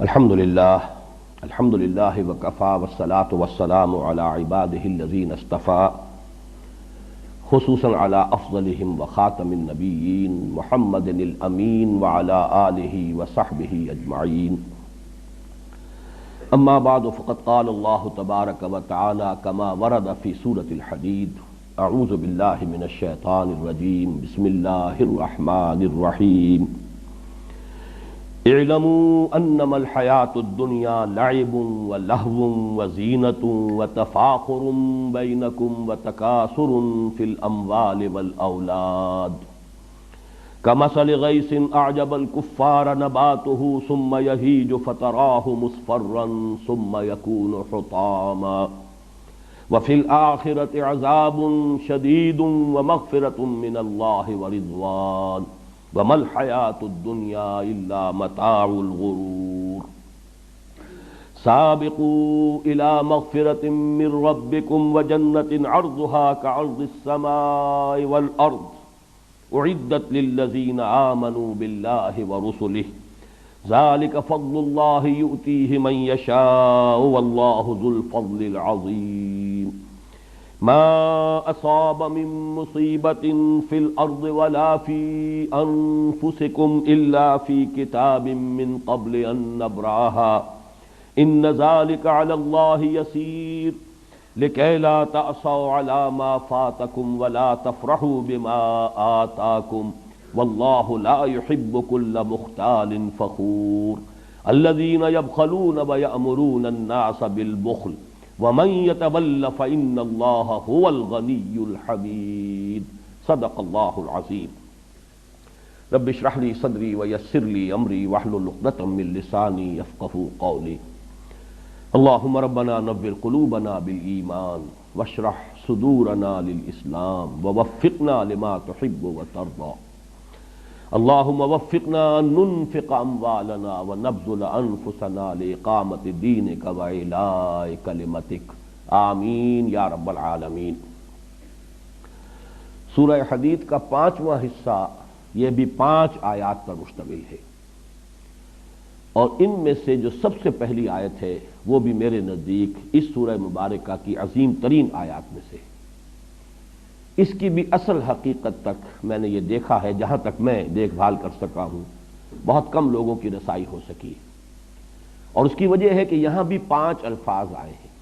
الحمد للہ وکفا والصلاة والسلام علی عباده الذین اصطفى خصوصا علی افضلهم وخاتم النبیین محمد الامین وعلی آلہ وصحبہ اجمعین. اما بعد فقد قال اللہ تبارک وتعالی کما ورد فی سورة الحدید اعوذ باللہ من الشیطان الرجیم بسم اللہ الرحمن الرحیم. اعلموا انما الحیاۃ الدنیا لعب ولہو وزینۃ وتفاخر بینکم وتکاثر فی الاموال والاولاد کمثل غیث اعجب الکفار نباتہ ثم یہیج فتراہ مصفرا ثم یکون حطاما وفی الآخرۃ عذاب شدید ومغفرۃ من اللہ ورضوان وَمَا الْحَيَاةُ الدُّنْيَا إِلَّا مَتَاعُ الْغُرُورِ. سَابِقُوا إِلَى مَغْفِرَةٍ مِّن رَّبِّكُمْ وَجَنَّةٍ عَرْضُهَا كَعَرْضِ السَّمَاءِ وَالْأَرْضِ أُعِدَّتْ لِلَّذِينَ آمَنُوا بِاللَّهِ وَرُسُلِهِ ذَلِكَ فَضْلُ اللَّهِ يُؤْتِيهِ مَن يَشَاءُ وَاللَّهُ ذُو الْفَضْلِ الْعَظِيمِ. ما أصاب من مصيبة في الأرض ولا في أنفسكم إلا في كتاب من قبل أن نبرأها إن ذلك على الله يسير لكي لا تأسوا على ما فاتكم ولا تفرحوا بما آتاكم والله لا يحب كل مختال فخور الذين يبخلون ويأمرون الناس بالبخل ومن يتول فإن الله هو الغني الحميد. صدق الله العظيم. رب اشرح لي صدري ويسر لي أمري واحلل عقدة من لساني يفقهوا قولي. اللهم ربنا نور قلوبنا بالإيمان واشرح صدورنا للإسلام ووفقنا لما تحب وترضى. اللهم وفقنا أن ننفق أموالنا ونبذل أنفسنا لإقامة دينك وإعلاء كلمتك آمین یا رب العالمین. سورہ حدید کا 5واں حصہ یہ بھی 5 آیات پر مشتمل ہے، اور ان میں سے جو سب سے پہلی آیت ہے وہ بھی میرے نزدیک اس سورہ مبارکہ کی عظیم ترین آیات میں سے. اس کی بھی اصل حقیقت تک میں نے یہ دیکھا ہے، جہاں تک میں دیکھ بھال کر سکا ہوں بہت کم لوگوں کی رسائی ہو سکی، اور اس کی وجہ ہے کہ یہاں بھی 5 الفاظ آئے ہیں،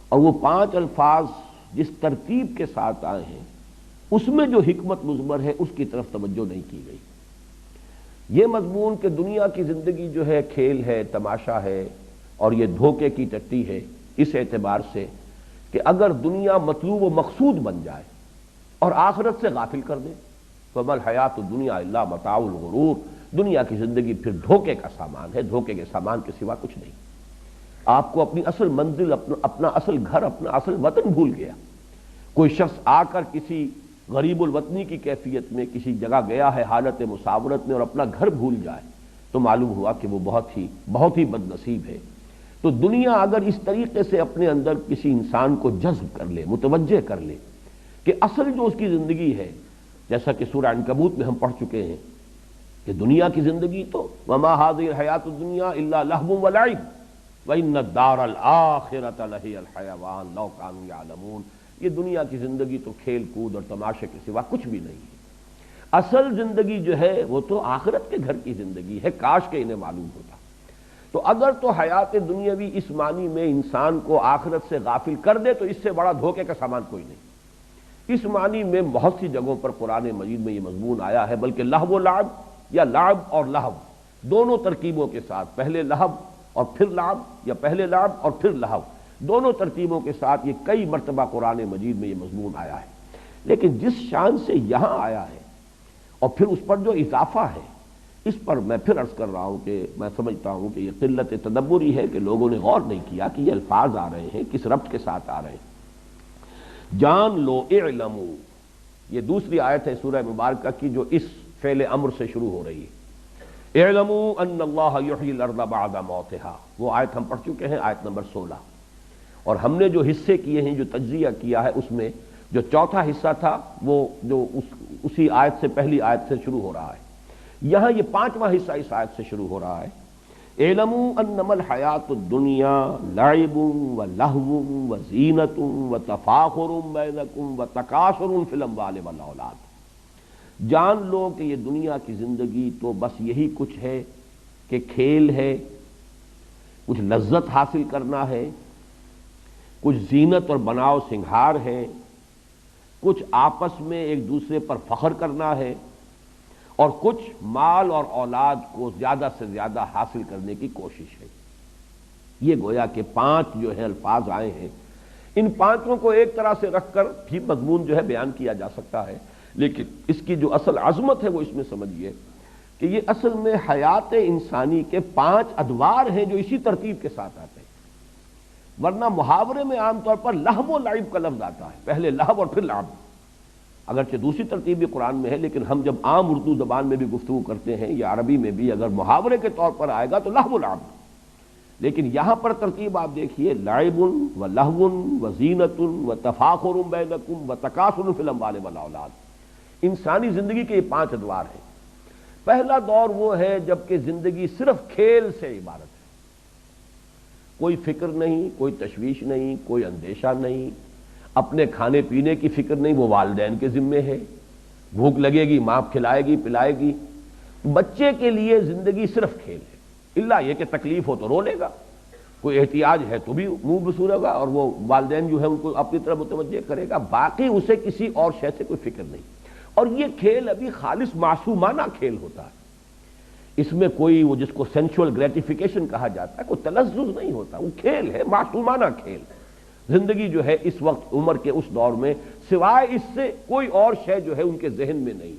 اور وہ 5 الفاظ جس ترتیب کے ساتھ آئے ہیں اس میں جو حکمت مضمر ہے اس کی طرف توجہ نہیں کی گئی. یہ مضمون کہ دنیا کی زندگی جو ہے کھیل ہے، تماشا ہے، اور یہ دھوکے کی ٹٹی ہے، اس اعتبار سے کہ اگر دنیا مطلوب و مقصود بن جائے اور آخرت سے غافل کر دے فَمَا الْحَيَاةُ الدُّنْيَا إِلَّا مَتَاعُ الْغُرُورِ، دنیا کی زندگی پھر دھوکے کا سامان ہے، دھوکے کے سامان کے سوا کچھ نہیں. آپ کو اپنی اصل منزل، اپنا اصل گھر، اپنا اصل وطن بھول گیا. کوئی شخص آ کر کسی غریب الوطنی کی کیفیت میں کسی جگہ گیا ہے حالت مساورت میں اور اپنا گھر بھول جائے تو معلوم ہوا کہ وہ بہت ہی بد نصیب ہے. تو دنیا اگر اس طریقے سے اپنے اندر کسی انسان کو جذب کر لے، متوجہ کر لے کہ اصل جو اس کی زندگی ہے، جیسا کہ سورہ عنکبوت میں ہم پڑھ چکے ہیں کہ دنیا کی زندگی تو وَمَا هَٰذِهِ الْحَيَاةُ الدُّنْيَا إِلَّا لَهْوٌ وَلَعِبٌ وَإِنَّ الدَّارَ الْآخِرَةَ لَهِيَ الْحَيَوَانُ لَوْ كَانُوا يَعْلَمُونَ. یہ دنیا کی زندگی تو کھیل کود اور تماشے کے سوا کچھ بھی نہیں ہے. اصل زندگی جو ہے وہ تو آخرت کے گھر کی زندگی ہے، کاش کہ انہیں معلوم ہوتا. تو اگر تو حیات دنیاوی اس معنی میں انسان کو آخرت سے غافل کر دے تو اس سے بڑا دھوکے کا سامان کوئی نہیں. اس معنی میں بہت سی جگہوں پر قرآن مجید میں یہ مضمون آیا ہے، بلکہ لہو و لعب یا لعب اور لہو دونوں ترکیبوں کے ساتھ، پہلے لہو اور پھر لعب یا پہلے لعب اور پھر لہو، دونوں ترتیبوں کے ساتھ یہ کئی مرتبہ قرآن مجید میں یہ مضمون آیا ہے. لیکن جس شان سے یہاں آیا ہے اور پھر اس پر جو اضافہ ہے، اس پر میں پھر عرض کر رہا ہوں کہ میں سمجھتا ہوں کہ یہ قلت تدبری ہے کہ لوگوں نے غور نہیں کیا کہ یہ الفاظ آ رہے ہیں کس ربط کے ساتھ آ رہے ہیں. جان لو اعلمو، یہ دوسری آیت ہے سورہ مبارکہ کی جو اس فعل امر سے شروع ہو رہی ہے. اعلمو ان اللہ یحیی الارض بعد موتہا، وہ آیت ہم پڑھ چکے ہیں، آیت نمبر 16. اور ہم نے جو حصے کیے ہیں، جو تجزیہ کیا ہے، اس میں جو چوتھا حصہ تھا وہ جو اسی آیت سے پہلی آیت سے شروع ہو رہا ہے. یہاں یہ 5واں حصہ اس آیت سے شروع ہو رہا ہے اعلموا انما الحیات الدنیا لعب ولہو وزینۃ وتفاخر بینکم وتکاثر فی الاموال والاولاد، جان لو کہ یہ دنیا کی زندگی تو بس یہی کچھ ہے کہ کھیل ہے، کچھ لذت حاصل کرنا ہے، کچھ زینت اور بناؤ سنگھار ہے، کچھ آپس میں ایک دوسرے پر فخر کرنا ہے، اور کچھ مال اور اولاد کو زیادہ سے زیادہ حاصل کرنے کی کوشش ہے۔ یہ گویا کہ 5 جو ہے الفاظ آئے ہیں، ان 5 کو ایک طرح سے رکھ کر بھی مضمون جو ہے بیان کیا جا سکتا ہے، لیکن اس کی جو اصل عظمت ہے وہ اس میں سمجھیے کہ یہ اصل میں حیات انسانی کے 5 ادوار ہیں جو اسی ترتیب کے ساتھ آتے ہیں، ورنہ محاورے میں عام طور پر لہو و لعب کا لفظ آتا ہے، پہلے لہو اور پھر لعب، اگرچہ دوسری ترتیب بھی قرآن میں ہے، لیکن ہم جب عام اردو زبان میں بھی گفتگو کرتے ہیں یا عربی میں بھی اگر محاورے کے طور پر آئے گا تو لہو و لعب، لیکن یہاں پر ترتیب آپ دیکھیے لعب و لہو و زینت و تفاخر بینکم و تکاثر فی الاموال والاولاد۔ انسانی زندگی کے یہ 5 ادوار ہیں۔ پہلا دور وہ ہے جب کہ زندگی صرف کھیل سے عبارت ہے، کوئی فکر نہیں، کوئی تشویش نہیں، کوئی اندیشہ نہیں، اپنے کھانے پینے کی فکر نہیں، وہ والدین کے ذمے ہے، بھوک لگے گی ماں کھلائے گی پلائے گی۔ بچے کے لیے زندگی صرف کھیل ہے، الا یہ کہ تکلیف ہو تو رو لے گا، کوئی احتیاج ہے تو بھی منہ بسورے گا اور وہ والدین جو ہے ان کو اپنی طرف متوجہ کرے گا، باقی اسے کسی اور شے سے کوئی فکر نہیں۔ اور یہ کھیل ابھی خالص معصومانہ کھیل ہوتا ہے، اس میں کوئی وہ جس کو سینشول گریٹیفیکیشن کہا جاتا ہے، کوئی تلذذ نہیں ہوتا، وہ کھیل ہے، معصومانہ کھیل۔ زندگی جو ہے اس وقت عمر کے اس دور میں سوائے اس سے کوئی اور شے جو ہے ان کے ذہن میں نہیں،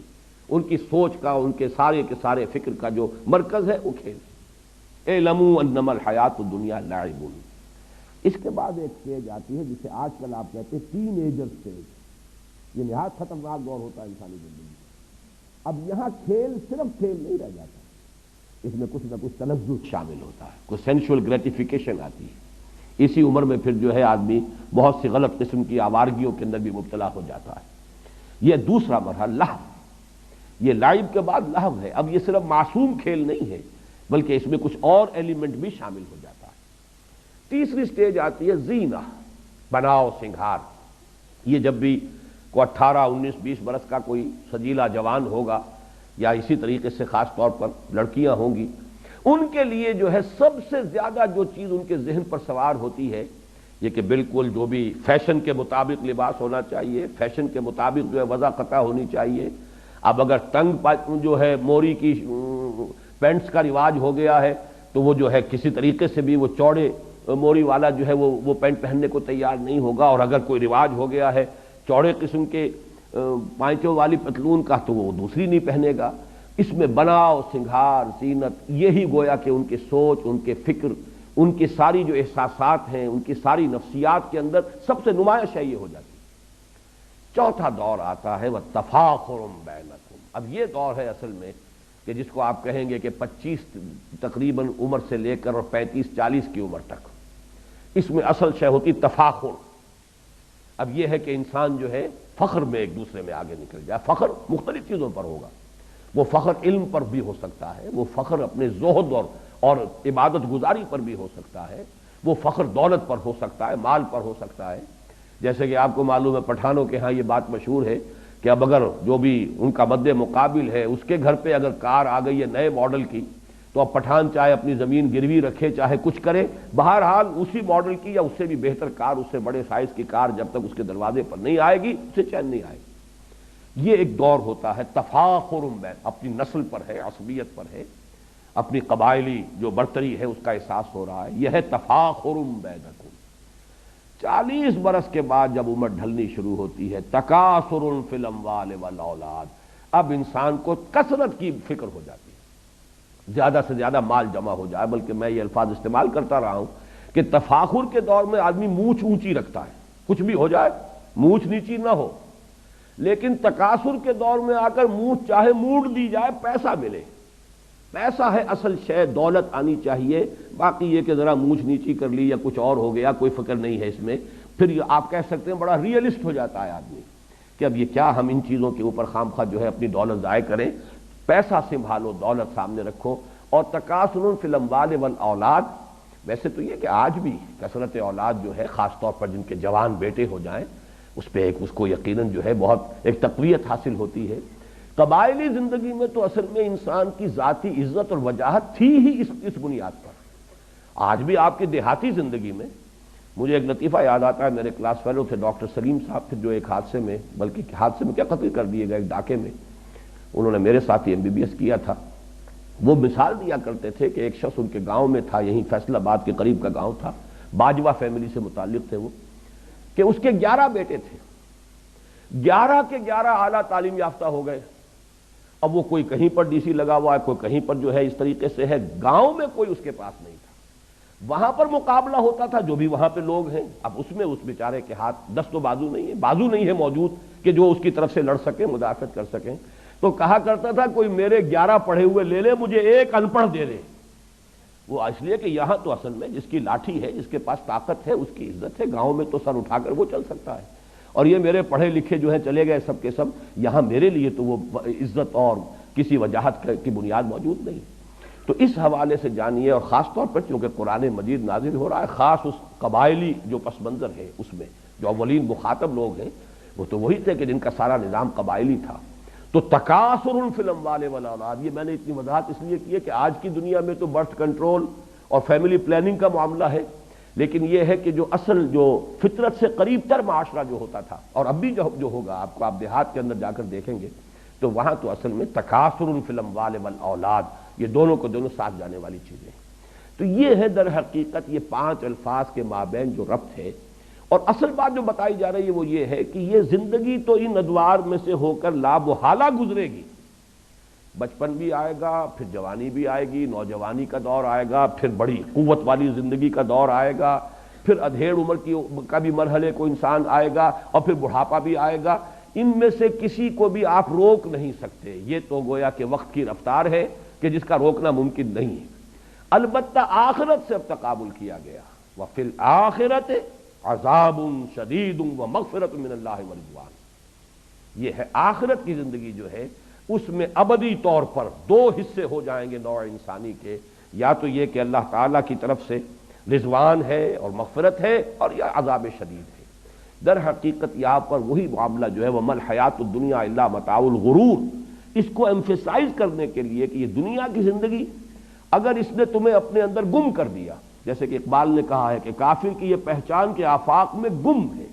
ان کی سوچ کا، ان کے سارے فکر کا جو مرکز ہے وہ کھیل ہے۔ اعلموا انما الحیات الدنیا لعب۔ اس کے بعد ایک سٹیج آتی ہے جسے آج کل آپ کہتے ہیں ٹین ایجر سٹیج، یہ نہایت خطرناک دور ہوتا ہے انسانی زندگی میں۔ اب یہاں کھیل صرف کھیل نہیں رہ جاتا، اس میں کچھ نہ کچھ تلذذ شامل ہوتا ہے، کوئی سینشول گریٹیفیکیشن آتی ہے۔ اسی عمر میں پھر جو ہے آدمی بہت سی غلط قسم کی آوارگیوں کے اندر بھی مبتلا ہو جاتا ہے۔ یہ دوسرا مرحلہ لہو، یہ لعب کے بعد لہو ہے۔ اب یہ صرف معصوم کھیل نہیں ہے بلکہ اس میں کچھ اور ایلیمنٹ بھی شامل ہو جاتا ہے۔ تیسری سٹیج آتی ہے زینہ، بناؤ سنگھار۔ یہ جب بھی کوئی 18 19 20 برس کا کوئی سجیلا جوان ہوگا یا اسی طریقے سے خاص طور پر لڑکیاں ہوں گی، ان کے لیے جو ہے سب سے زیادہ جو چیز ان کے ذہن پر سوار ہوتی ہے یہ کہ بالکل جو بھی فیشن کے مطابق لباس ہونا چاہیے، فیشن کے مطابق جو ہے وضع قطع ہونی چاہیے۔ اب اگر تنگ جو ہے موری کی پینٹس کا رواج ہو گیا ہے تو وہ جو ہے کسی طریقے سے بھی وہ چوڑے موری والا جو ہے وہ پینٹ پہننے کو تیار نہیں ہوگا، اور اگر کوئی رواج ہو گیا ہے چوڑے قسم کے پائچوں والی پتلون کا تو وہ دوسری نہیں پہنے گا۔ اس میں بناؤ سنگھار زینت، یہی گویا کہ ان کی سوچ، ان کے فکر، ان کی ساری جو احساسات ہیں، ان کی ساری نفسیات کے اندر سب سے نمایاں شے یہ ہو جاتی ہے۔ چوتھا دور آتا ہے وتفاخر بینکم۔ اب یہ دور ہے اصل میں کہ جس کو آپ کہیں گے کہ 25 تقریباً عمر سے لے کر اور 35 40 کی عمر تک، اس میں اصل شے ہوتی تفاخر۔ اب یہ ہے کہ انسان جو ہے فخر میں ایک دوسرے میں آگے نکل جائے۔ فخر مختلف چیزوں پر ہوگا، وہ فخر علم پر بھی ہو سکتا ہے، وہ فخر اپنے زہد اور عبادت گزاری پر بھی ہو سکتا ہے، وہ فخر دولت پر ہو سکتا ہے، مال پر ہو سکتا ہے۔ جیسے کہ آپ کو معلوم ہے پٹھانوں کے ہاں یہ بات مشہور ہے کہ اب اگر جو بھی ان کا مد مقابل ہے اس کے گھر پہ اگر کار آ گئی ہے نئے ماڈل کی تو اب پٹھان چاہے اپنی زمین گروی رکھے چاہے کچھ کرے، بہرحال اسی ماڈل کی یا اس سے بھی بہتر کار، اس سے بڑے سائز کی کار جب تک اس کے دروازے پر نہیں آئے گی اسے چین نہیں آئے گی۔ یہ ایک دور ہوتا ہے تفاخر بین، اپنی نسل پر ہے، عصبیت پر ہے، اپنی قبائلی جو برتری ہے اس کا احساس ہو رہا ہے۔ یہ ہے تفاخر بینکم۔ 40 برس کے بعد جب عمر ڈھلنی شروع ہوتی ہے تکاثر فی الاموال والاولاد، اب انسان کو کثرت کی فکر ہو جاتی ہے، زیادہ سے زیادہ مال جمع ہو جائے۔ بلکہ میں یہ الفاظ استعمال کرتا رہا ہوں کہ تفاخر کے دور میں آدمی مونچھ اونچی رکھتا ہے، کچھ بھی ہو جائے مونچھ نیچی نہ ہو، لیکن تکاثر کے دور میں آ کر مونچھ چاہے موڑ دی جائے، پیسہ ملے، پیسہ ہے اصل شے، دولت آنی چاہیے، باقی یہ کہ ذرا مونچھ نیچی کر لی یا کچھ اور ہو گیا کوئی فکر نہیں ہے اس میں۔ پھر یہ آپ کہہ سکتے ہیں بڑا ریئلسٹ ہو جاتا ہے آدمی کہ اب یہ کیا ہم ان چیزوں کے اوپر خام خواہ جو ہے اپنی دولت ضائع کریں۔ پیسہ سنبھالو، دولت سامنے رکھو، اور تکاثر فی الاموال والاولاد، ویسے تو یہ کہ آج بھی کثرت اولاد جو ہے، خاص طور پر جن کے جوان بیٹے ہو جائیں، اس پہ اس کو یقیناً جو ہے بہت ایک تقویت حاصل ہوتی ہے۔ قبائلی زندگی میں تو اصل میں انسان کی ذاتی عزت اور وجاہت تھی ہی اس بنیاد پر۔ آج بھی آپ کی دیہاتی زندگی میں، مجھے ایک لطیفہ یاد آتا ہے، میرے کلاس فیلو تھے ڈاکٹر سلیم صاحب تھے، جو ایک حادثے میں، بلکہ حادثے میں کیا قتل کر دیے گئے، ایک ڈاکے میں، انہوں نے میرے ساتھ ہی MBBS کیا تھا۔ وہ مثال دیا کرتے تھے کہ ایک شخص ان کے گاؤں میں تھا، یہیں فیصل آباد کے قریب کا گاؤں تھا، باجوہ فیملی سے متعلق تھے وہ، کہ اس کے 11 بیٹے تھے، 11 کے 11 اعلیٰ تعلیم یافتہ ہو گئے۔ اب وہ کوئی کہیں پر DC لگا ہوا ہے، کوئی کہیں پر جو ہے اس طریقے سے ہے، گاؤں میں کوئی اس کے پاس نہیں تھا۔ وہاں پر مقابلہ ہوتا تھا، جو بھی وہاں پہ لوگ ہیں، اب اس میں اس بیچارے کے ہاتھ دست و بازو نہیں ہے موجود کہ جو اس کی طرف سے لڑ سکیں، مدافعت کر سکیں، تو کہا کرتا تھا کوئی میرے 11 پڑھے ہوئے لے لے، مجھے ایک ان پڑھ دے دے۔ وہ اس لیے کہ یہاں تو اصل میں جس کی لاٹھی ہے، جس کے پاس طاقت ہے، اس کی عزت ہے، گاؤں میں تو سر اٹھا کر وہ چل سکتا ہے، اور یہ میرے پڑھے لکھے جو ہیں چلے گئے سب کے سب، یہاں میرے لیے تو وہ عزت اور کسی وجاہت کی بنیاد موجود نہیں۔ تو اس حوالے سے جانیے، اور خاص طور پر چونکہ قرآن مجید نازل ہو رہا ہے، خاص اس قبائلی جو پس منظر ہے، اس میں جو اولین مخاطب لوگ ہیں وہ تو وہی تھے کہ جن کا سارا نظام قبائلی تھا۔ تو تکاثر فی الاموال والاولاد، یہ میں نے اتنی وضاحت اس لیے کی ہے کہ آج کی دنیا میں تو برتھ کنٹرول اور فیملی پلاننگ کا معاملہ ہے، لیکن یہ ہے کہ جو اصل جو فطرت سے قریب تر معاشرہ جو ہوتا تھا، اور اب بھی جو ہوگا، آپ دیہات کے اندر جا کر دیکھیں گے تو وہاں تو اصل میں تکاثر فی الاموال والاولاد، یہ دونوں کو دونوں ساتھ جانے والی چیزیں ہیں۔ تو یہ ہے در حقیقت یہ 5 الفاظ کے مابین جو ربط ہے، اور اصل بات جو بتائی جا رہی ہے وہ یہ ہے کہ یہ زندگی تو ان ادوار میں سے ہو کر لامحالہ گزرے گی۔ بچپن بھی آئے گا، پھر جوانی بھی آئے گی، نوجوانی کا دور آئے گا، پھر بڑی قوت والی زندگی کا دور آئے گا، پھر ادھیڑ عمر کا بھی مرحلے کو انسان آئے گا، اور پھر بڑھاپا بھی آئے گا۔ ان میں سے کسی کو بھی آپ روک نہیں سکتے، یہ تو گویا کہ وقت کی رفتار ہے کہ جس کا روکنا ممکن نہیں ہے۔ البتہ آخرت سے اب تقابل کیا گیا، وفی الآخرۃ عذاب شدید ومغفرۃ من اللہ ورضوان۔ یہ ہے آخرت کی زندگی جو ہے، اس میں ابدی طور پر 2 حصے ہو جائیں گے نوع انسانی کے، یا تو یہ کہ اللہ تعالیٰ کی طرف سے رضوان ہے اور مغفرت ہے، اور یا عذاب شدید ہے۔ در حقیقت یہاں پر وہی معاملہ جو ہے وَمَا الْحَيَاةُ الدُّنْيَا إِلَّا مَتَاعُ الْغُرُورِ، اس کو ایمفیسائز کرنے کے لیے کہ یہ دنیا کی زندگی اگر اس نے تمہیں اپنے اندر گم کر دیا، جیسے کہ اقبال نے کہا ہے کہ کافر کی یہ پہچان کے آفاق میں گم ہے،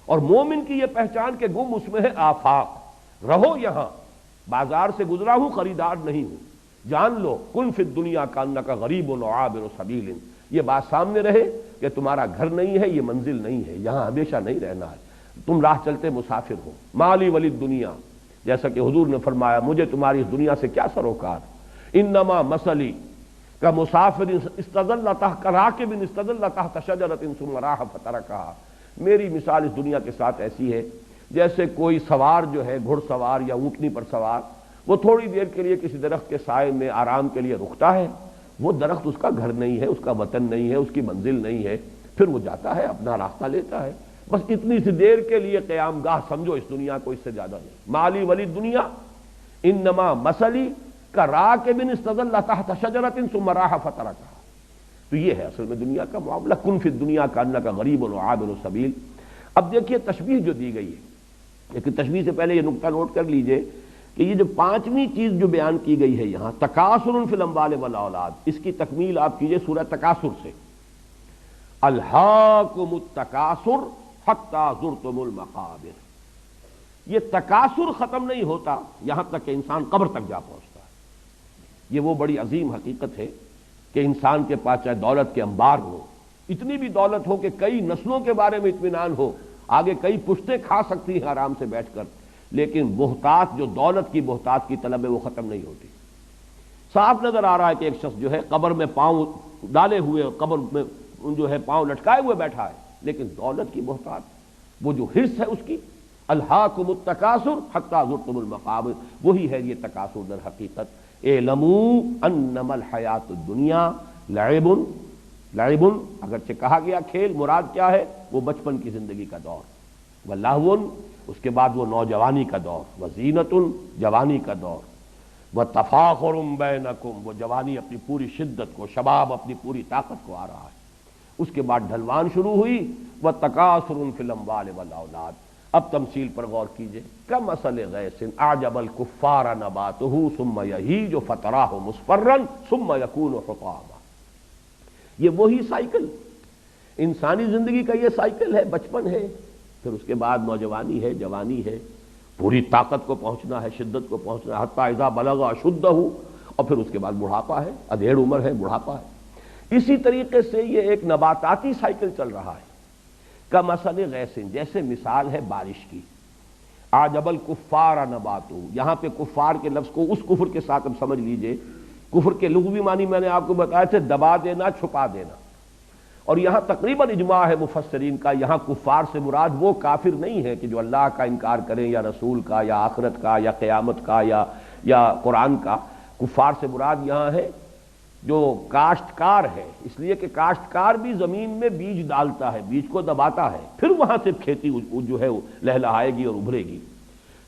اور مومن کی یہ پہچان کے گم اس میں ہے آفاق۔ رہو یہاں، بازار سے گزرا ہوں، خریدار نہیں ہوں، جان لو کن فی الدنیا کانک غریب و عابر سبیل، یہ بات سامنے رہے کہ تمہارا گھر نہیں ہے، یہ منزل نہیں ہے، یہاں ہمیشہ نہیں رہنا ہے، تم راہ چلتے مسافر ہو۔ مالی ولی دنیا، جیسا کہ حضور نے فرمایا مجھے تمہاری اس دنیا سے کیا سروکار، انما مثلی کا مسافر استظل تحت راکب استظل تحت شجرۃ ثم راح فترکھا، میری مثال اس دنیا کے ساتھ ایسی ہے جیسے کوئی سوار جو ہے، گھڑ سوار یا اونٹنی پر سوار، وہ تھوڑی دیر کے لیے کسی درخت کے سائے میں آرام کے لیے رکتا ہے، وہ درخت اس کا گھر نہیں ہے، اس کا وطن نہیں ہے، اس کی منزل نہیں ہے، پھر وہ جاتا ہے، اپنا راستہ لیتا ہے، بس اتنی سی دیر کے لیے قیام گاہ سمجھو اس دنیا کو، اس سے زیادہ نہیں۔ مالی ولی دنیا انما مثلی کا راکب استظل تحت شجرۃ ثم راح فترکھا۔ تو یہ ہے اصل میں دنیا کا معاملہ، کن فی الدنیا کانک غریب و عابر سبیل۔ اب دیکھیے تشبیہ جو دی گئی ہے، لیکن تشبیہ سے پہلے یہ نقطہ نوٹ کر لیجئے کہ یہ جو 5ویں چیز جو بیان کی گئی ہے یہاں، تکاثر فی الاموال والاولاد، اس کی تکمیل آپ کیجئے سورہ تکاثر سے، الہاکم التکاثر حتی زرتم المقابر۔ یہ تکاثر ختم نہیں ہوتا یہاں تک کہ انسان قبر تک جا پہنچتا ہے۔ یہ وہ بڑی عظیم حقیقت ہے کہ انسان کے پاس چاہے دولت کے انبار ہو، اتنی بھی دولت ہو کہ کئی نسلوں کے بارے میں اطمینان ہو، آگے کئی پشتیں کھا سکتی ہیں آرام سے بیٹھ کر، لیکن بہتات جو دولت کی بہتات کی طلب ہے وہ ختم نہیں ہوتی۔ صاف نظر آ رہا ہے کہ ایک شخص جو ہے قبر میں پاؤں ڈالے ہوئے، قبر میں جو ہے پاؤں لٹکائے ہوئے بیٹھا ہے، لیکن دولت کی بہتات، وہ جو حرص ہے اس کی، الہاکم التکاثر حتی زرتم المقابر، وہی ہے یہ تکاثر در حقیقت۔ اعلموا انما الحیات الدنیا لعب، لعب اگرچہ کہا گیا کھیل، مراد کیا ہے؟ وہ بچپن کی زندگی کا دور، ولہو اس کے بعد وہ نوجوانی کا دور، وزینت جوانی کا دور، وَتَفَاخُرٌ بَيْنَكُمْ، وہ جوانی اپنی پوری شدت کو، شباب اپنی پوری طاقت کو آ رہا ہے۔ اس کے بعد ڈھلوان شروع ہوئی، وَتَكَاثُرٌ فِي الْأَمْوَالِ وَالْأَوْلَادِ۔ اب تمثیل پر غور کیجئے، كَمَثَلِ غَيْثٍ أَعْجَبَ الْكُفَّارَ نَبَاتُهُ ثُمَّ يَهِيجُ فَتَرَاهُ مُصْفَرًّا ثُمَّ يَكُونُ حُطَامًا۔ یہ وہی سائیکل، انسانی زندگی کا یہ سائیکل ہے۔ بچپن ہے، پھر اس کے بعد نوجوانی ہے، جوانی ہے، پوری طاقت کو پہنچنا ہے، شدت کو پہنچنا ہے، حتیٰ اذا بلغ اشدہ، اور پھر اس کے بعد بڑھاپا ہے، ادھیڑ عمر ہے، بڑھاپا ہے۔ اسی طریقے سے یہ ایک نباتاتی سائیکل چل رہا ہے۔ کمثل غیث، جیسے مثال ہے بارش کی۔ اعجب الکفار نباتہ، یہاں پہ کفار کے لفظ کو اس کفر کے ساتھ اب سمجھ لیجئے۔ کفر کے لغوی معنی میں نے آپ کو بتایا تھے، دبا دینا، چھپا دینا، اور یہاں تقریباً اجماع ہے مفسرین کا، یہاں کفار سے مراد وہ کافر نہیں ہے کہ جو اللہ کا انکار کریں، یا رسول کا، یا آخرت کا، یا قیامت کا، یا قرآن کا۔ کفار سے مراد یہاں ہے جو کاشتکار ہے، اس لیے کہ کاشتکار بھی زمین میں بیج ڈالتا ہے، بیج کو دباتا ہے، پھر وہاں سے کھیتی جو ہے لہلہائے گی اور ابھرے گی۔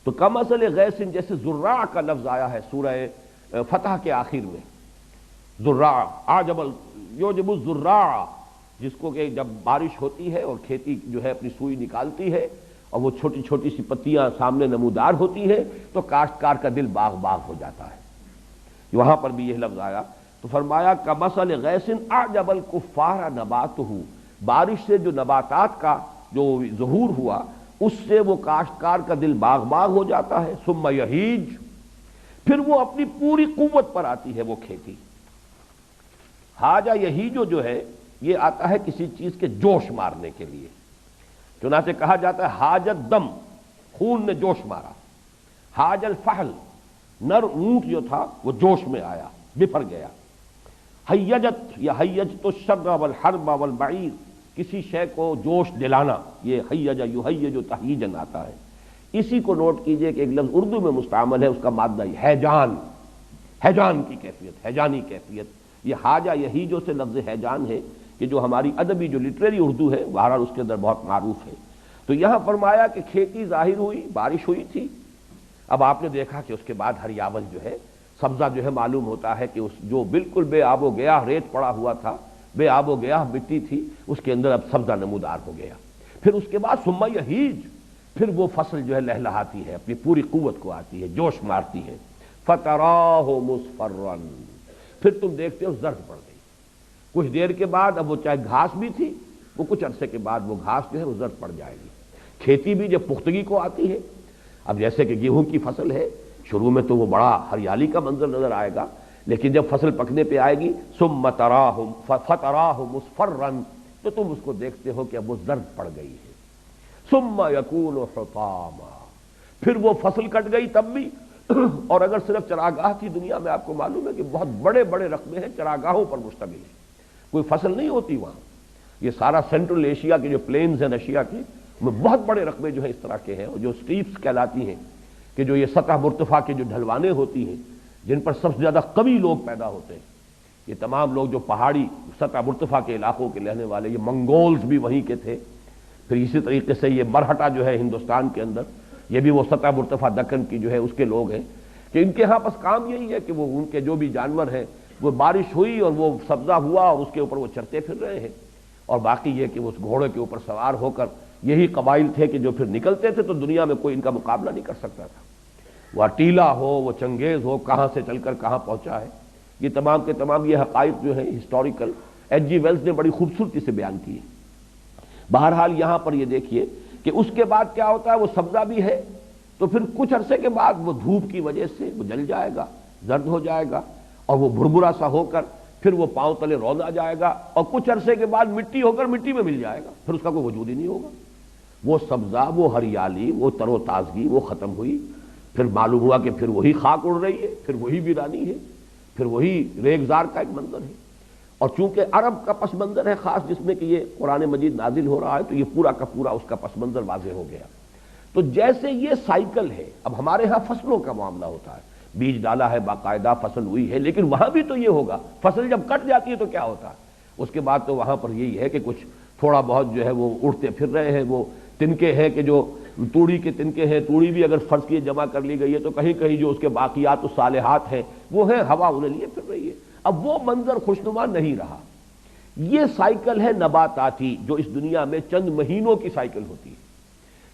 تو کمثل غیث، جیسے زراع کا لفظ آیا ہے سورہ فتح کے آخر میں، زراع اعجب یعجب الزراع، جس کو کہ جب بارش ہوتی ہے اور کھیتی جو ہے اپنی سوئی نکالتی ہے اور وہ چھوٹی چھوٹی سی پتیاں سامنے نمودار ہوتی ہے، تو کاشتکار کا دل باغ باغ ہو جاتا ہے۔ وہاں پر بھی یہ لفظ آیا، تو فرمایا کمثل غیث اعجب الکفار نباتہ، بارش سے جو نباتات کا جو ظہور ہوا، اس سے وہ کاشتکار کا دل باغ باغ ہو جاتا ہے۔ ثم یہیج، پھر وہ اپنی پوری قوت پر آتی ہے وہ کھیتی۔ حاجہ یہیجو جو ہے یہ آتا ہے کسی چیز کے جوش مارنے کے لیے، چنانچہ کہا جاتا ہے حاجت دم، خون نے جوش مارا۔ حاج الفحل، نر اونٹ جو تھا وہ جوش میں آیا، بفر گیا۔ حیجت یا حیجت الشر والحرب والبعیر، کسی شے کو جوش دلانا، یہ حیج یحیج تحییجن آتا ہے۔ اسی کو نوٹ کیجئے کہ ایک لفظ اردو میں مستعمل ہے، اس کا مادہ ہیجان، ہیجان کی کیفیت، ہیجانی کیفیت۔ یہ حاجہ یہیجو سے لفظ ہیجان ہے کہ جو ہماری ادبی جو لٹریری اردو ہے بہرحال اس کے اندر بہت معروف ہے۔ تو یہاں فرمایا کہ کھیتی ظاہر ہوئی، بارش ہوئی تھی، اب آپ نے دیکھا کہ اس کے بعد ہریاول جو ہے، سبزہ جو ہے، معلوم ہوتا ہے کہ اس جو بالکل بے آب و گیاہ ریت پڑا ہوا تھا، بے آب و گیاہ مٹی تھی، اس کے اندر اب سبزہ نمودار ہو گیا۔ پھر اس کے بعد ثم یہیج، پھر وہ فصل جو ہے لہلہاتی ہے، اپنی پوری قوت کو آتی ہے، جوش مارتی ہے۔ فتراہ مصفرا، پھر تم دیکھتے ہو زرد پڑ گئی۔ کچھ دیر کے بعد اب وہ چاہے گھاس بھی تھی، وہ کچھ عرصے کے بعد وہ گھاس جو ہے وہ زرد پڑ جائے گی۔ کھیتی بھی جب پختگی کو آتی ہے، اب جیسے کہ گیہوں کی فصل ہے، شروع میں تو وہ بڑا ہریالی کا منظر نظر آئے گا، لیکن جب فصل پکنے پہ آئے گی ثم تراہ فتراہ مصفرا، تو تم اس کو دیکھتے ہو کہ اب وہ زرد پڑ گئی ہے۔ ثم یکون حطاما، پھر وہ فصل کٹ گئی تب بھی، اور اگر صرف چراگاہ کی دنیا میں آپ کو معلوم ہے کہ بہت بڑے بڑے رقبے ہیں چراگاہوں پر مشتمل ہے، کوئی فصل نہیں ہوتی وہاں۔ یہ سارا سینٹرل ایشیا کے جو پلینز ہیں ایشیا کے، میں بہت بڑے رقبے جو ہیں اس طرح کے ہیں، اور جو سٹیپس کہلاتی ہیں، کہ جو یہ سطح مرتفع کے جو ڈھلوانے ہوتی ہیں جن پر سب سے زیادہ قوی لوگ پیدا ہوتے ہیں، یہ تمام لوگ جو پہاڑی سطح مرتفع کے علاقوں کے رہنے والے، یہ منگولز بھی وہیں کے تھے۔ پھر اسی طریقے سے یہ برہٹا جو ہے ہندوستان کے اندر، یہ بھی وہ سطح مرتفع دکن کی جو ہے اس کے لوگ ہیں، کہ ان کے ہاں بس کام یہی ہے کہ وہ ان کے جو بھی جانور ہیں، وہ بارش ہوئی اور وہ سبزہ ہوا اور اس کے اوپر وہ چرتے پھر رہے ہیں، اور باقی یہ کہ وہ اس گھوڑے کے اوپر سوار ہو کر، یہی قبائل تھے کہ جو پھر نکلتے تے تو دنیا میں کوئی ان کا مقابلہ نہیں کر سکتا تھا۔ وہ اٹیلا ہو، وہ چنگیز ہو، کہاں سے چل کر کہاں پہنچا ہے، یہ تمام کے تمام یہ حقائق جو ہیں ہسٹوریکل ایچ جی ویلز نے بڑی خوبصورتی سے بیان کی ہے۔ بہرحال یہاں پر یہ دیکھیے کہ اس کے بعد کیا ہوتا ہے، وہ سبزہ بھی ہے تو پھر کچھ عرصے کے بعد وہ دھوپ کی وجہ سے وہ جل جائے گا، زرد ہو جائے گا، اور وہ بھربھرا سا ہو کر پھر وہ پاؤں تلے روندا جائے گا، اور کچھ عرصے کے بعد مٹی ہو کر مٹی میں مل جائے گا، پھر اس کا کوئی وجود ہی نہیں ہوگا۔ وہ سبزہ، وہ ہریالی، وہ تر و تازگی وہ ختم ہوئی، پھر معلوم ہوا کہ پھر وہی خاک اڑ رہی ہے، پھر وہی ویرانی ہے، پھر وہی ریگزار کا ایک منظر ہے۔ اور چونکہ عرب کا پس منظر ہے خاص، جس میں کہ یہ قرآن مجید نازل ہو رہا ہے، تو یہ پورا کا پورا اس کا پس منظر واضح ہو گیا۔ تو جیسے یہ سائیکل ہے، اب ہمارے ہاں فصلوں کا معاملہ ہوتا ہے، بیج ڈالا ہے، باقاعدہ فصل ہوئی ہے، لیکن وہاں بھی تو یہ ہوگا، فصل جب کٹ جاتی ہے تو کیا ہوتا ہے، اس کے بعد تو وہاں پر یہی ہے کہ کچھ تھوڑا بہت جو ہے وہ اڑتے پھر رہے ہیں، وہ تنکے ہیں کہ جو توڑی کے تنکے ہیں، توڑی بھی اگر فرض کیے جمع کر لی گئی ہے تو کہیں کہیں جو اس کے باقیات الصالحات ہیں وہ ہیں، ہوا انہیں لیے پھر رہی ہے۔ اب وہ منظر خوشنما نہیں رہا۔ یہ سائیکل ہے نباتاتی جو اس دنیا میں چند مہینوں کی سائیکل ہوتی ہے،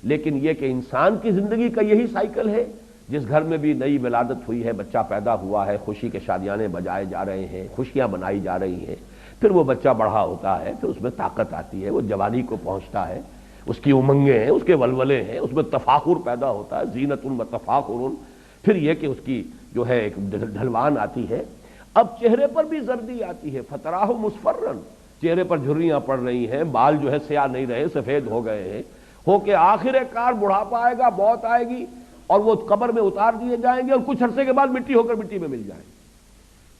لیکن یہ کہ انسان کی زندگی کا یہی سائیکل ہے، جس گھر میں بھی نئی ولادت ہوئی ہے، بچہ پیدا ہوا ہے، خوشی کے شادیانے بجائے جا رہے ہیں، خوشیاں منائی جا رہی ہیں، پھر وہ بچہ بڑھا ہوتا ہے، پھر اس میں طاقت آتی ہے، وہ جوانی کو پہنچتا ہے، اس کی امنگیں ہیں، اس کے ولولے ہیں، اس میں تفاخر پیدا ہوتا ہے، زینت و تفاخر، پھر یہ کہ اس کی جو ہے ایک ڈھلوان آتی ہے۔ اب چہرے پر بھی زردی آتی ہے، فتراہ مصفرن، چہرے پر جھریاں پڑ رہی ہیں، بال جو ہے سیاہ نہیں رہے، سفید ہو گئے ہیں، ہو کہ آخر کار بڑھاپا آئے گا، موت آئے گی اور وہ قبر میں اتار دیے جائیں گے اور کچھ عرصے کے بعد مٹی ہو کر مٹی میں مل جائیں گے۔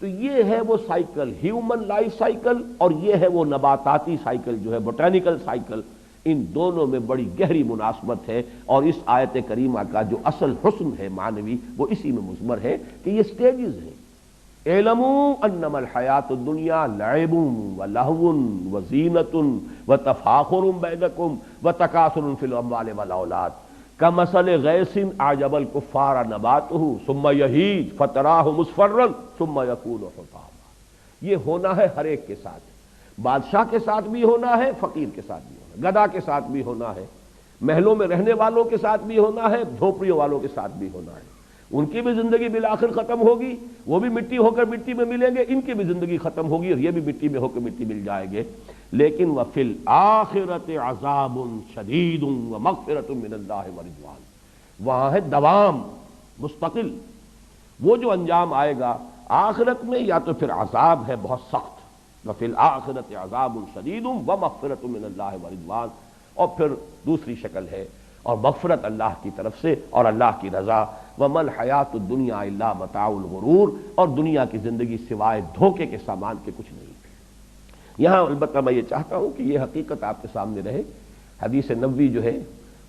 تو یہ ہے وہ سائیکل، ہیومن لائف سائیکل، اور یہ ہے وہ نباتاتی سائیکل جو ہے بوٹینیکل سائیکل۔ ان دونوں میں بڑی گہری مناسبت ہے، اور اس آیت کریمہ کا جو اصل حسن ہے معنوی وہ اسی میں مضمر ہے کہ یہ سٹیجز ہیں۔ اعلموا انما الحیات الدنیا لعب ولہو وزینۃ وتفاخر بینکم وتکاثر فی الاموال والاولاد کمثل غیث اعجب الکفار نباتہ ثم یہیج فتراہ مصفرا ثم یکون حطاما۔ یہ ہونا ہے ہر ایک کے ساتھ، بادشاہ کے ساتھ بھی ہونا ہے، فقیر کے ساتھ بھی ہونا ہے، گدھا کے ساتھ بھی ہونا ہے، محلوں میں رہنے والوں کے ساتھ بھی ہونا ہے، جھوپڑیوں والوں کے ساتھ بھی ہونا ہے۔ ان کی بھی زندگی بالآخر ختم ہوگی، وہ بھی مٹی ہو کر مٹی میں ملیں گے، ان کی بھی زندگی ختم ہوگی اور یہ بھی مٹی میں ہو کر مٹی مل جائیں گے۔ لیکن وفی الآخرۃ عذاب شدید ومغفرۃ من اللہ ورضوان، وہاں ہے دوام مستقل۔ وہ جو انجام آئے گا آخرت میں یا تو پھر عذاب ہے بہت سخت، وفی الآخرۃ عذاب شدید ومغفرۃ من اللہ ورضوان، اور پھر دوسری شکل ہے اور مغفرت اللہ کی طرف سے اور اللہ کی رضا۔ وَمَا الْحَيَاةُ الدُّنْيَا إِلَّا مَتَاعُ الْغُرُورِ، اور دنیا کی زندگی سوائے دھوکے کے سامان کے کچھ نہیں۔ یہاں البتہ میں یہ چاہتا ہوں کہ یہ حقیقت آپ کے سامنے رہے۔ حدیث نبوی جو ہے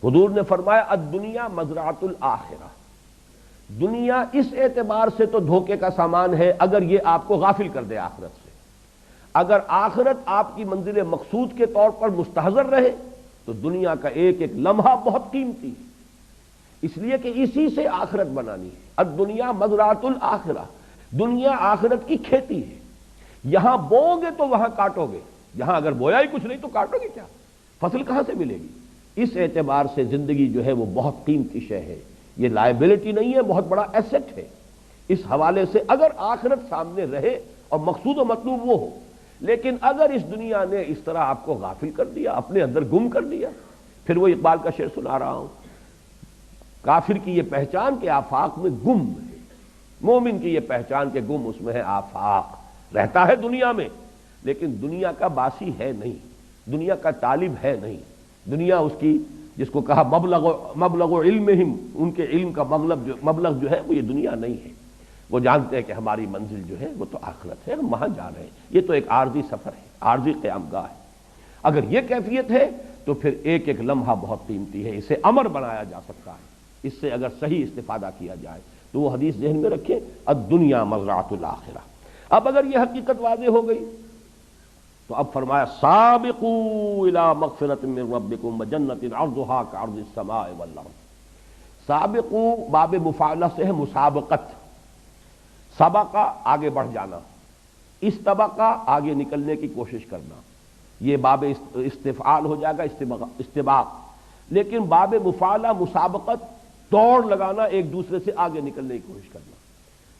حضور نے فرمایا الدنیا مزرعۃ الآخرہ، دنیا اس اعتبار سے تو دھوکے کا سامان ہے اگر یہ آپ کو غافل کر دے آخرت سے۔ اگر آخرت آپ کی منزل مقصود کے طور پر مستحضر رہے تو دنیا کا ایک ایک لمحہ بہت قیمتی ہے، اس لیے کہ اسی سے آخرت بنانی ہے۔ الدنیا مزرعۃ الآخرہ، دنیا آخرت کی کھیتی ہے، یہاں بوؤ گے تو وہاں کاٹو گے، یہاں اگر بویا ہی کچھ نہیں تو کاٹو گے کیا، فصل کہاں سے ملے گی؟ اس اعتبار سے زندگی جو ہے وہ بہت قیمتی شے ہے، یہ لائبلٹی نہیں ہے، بہت بڑا ایسٹ ہے۔ اس حوالے سے اگر آخرت سامنے رہے اور مقصود و مطلوب وہ ہو، لیکن اگر اس دنیا نے اس طرح آپ کو غافل کر دیا، اپنے اندر گم کر دیا، پھر وہ اقبال کا شعر سنا رہا ہوں، کافر کی یہ پہچان کہ آفاق میں گم ہے، مومن کی یہ پہچان کہ گم اس میں ہے آفاق، رہتا ہے دنیا میں لیکن دنیا کا باسی ہے نہیں، دنیا کا طالب ہے نہیں، دنیا اس کی جس کو کہا مبلغ علمہم، ان کے علم کا مبلغ جو ہے وہ یہ دنیا نہیں ہے۔ وہ جانتے ہیں کہ ہماری منزل جو ہے وہ تو آخرت ہے، ہم وہاں جا رہے ہیں، یہ تو ایک عارضی سفر ہے، عارضی قیام گاہ ہے۔ اگر یہ کیفیت ہے تو پھر ایک ایک لمحہ بہت قیمتی ہے، اسے امر بنایا جا سکتا ہے، اس سے اگر صحیح استفادہ کیا جائے تو وہ حدیث ذہن میں رکھیں الدنیا مزرعۃ الآخرہ۔ اب اگر یہ حقیقت واضح ہو گئی تو اب فرمایا سابقوا الی مغفرۃ من ربکم وجنۃ عرضھا کعرض السماء والارض۔ سابقوا باب مفاعلہ سے ہے مسابقت، سبقہ آگے بڑھ جانا، استبقہ آگے نکلنے کی کوشش کرنا، یہ باب استفعال ہو جائے گا، استباق۔ لیکن باب مفاعلہ مسابقت، دوڑ لگانا، ایک دوسرے سے آگے نکلنے کی کوشش کرنا،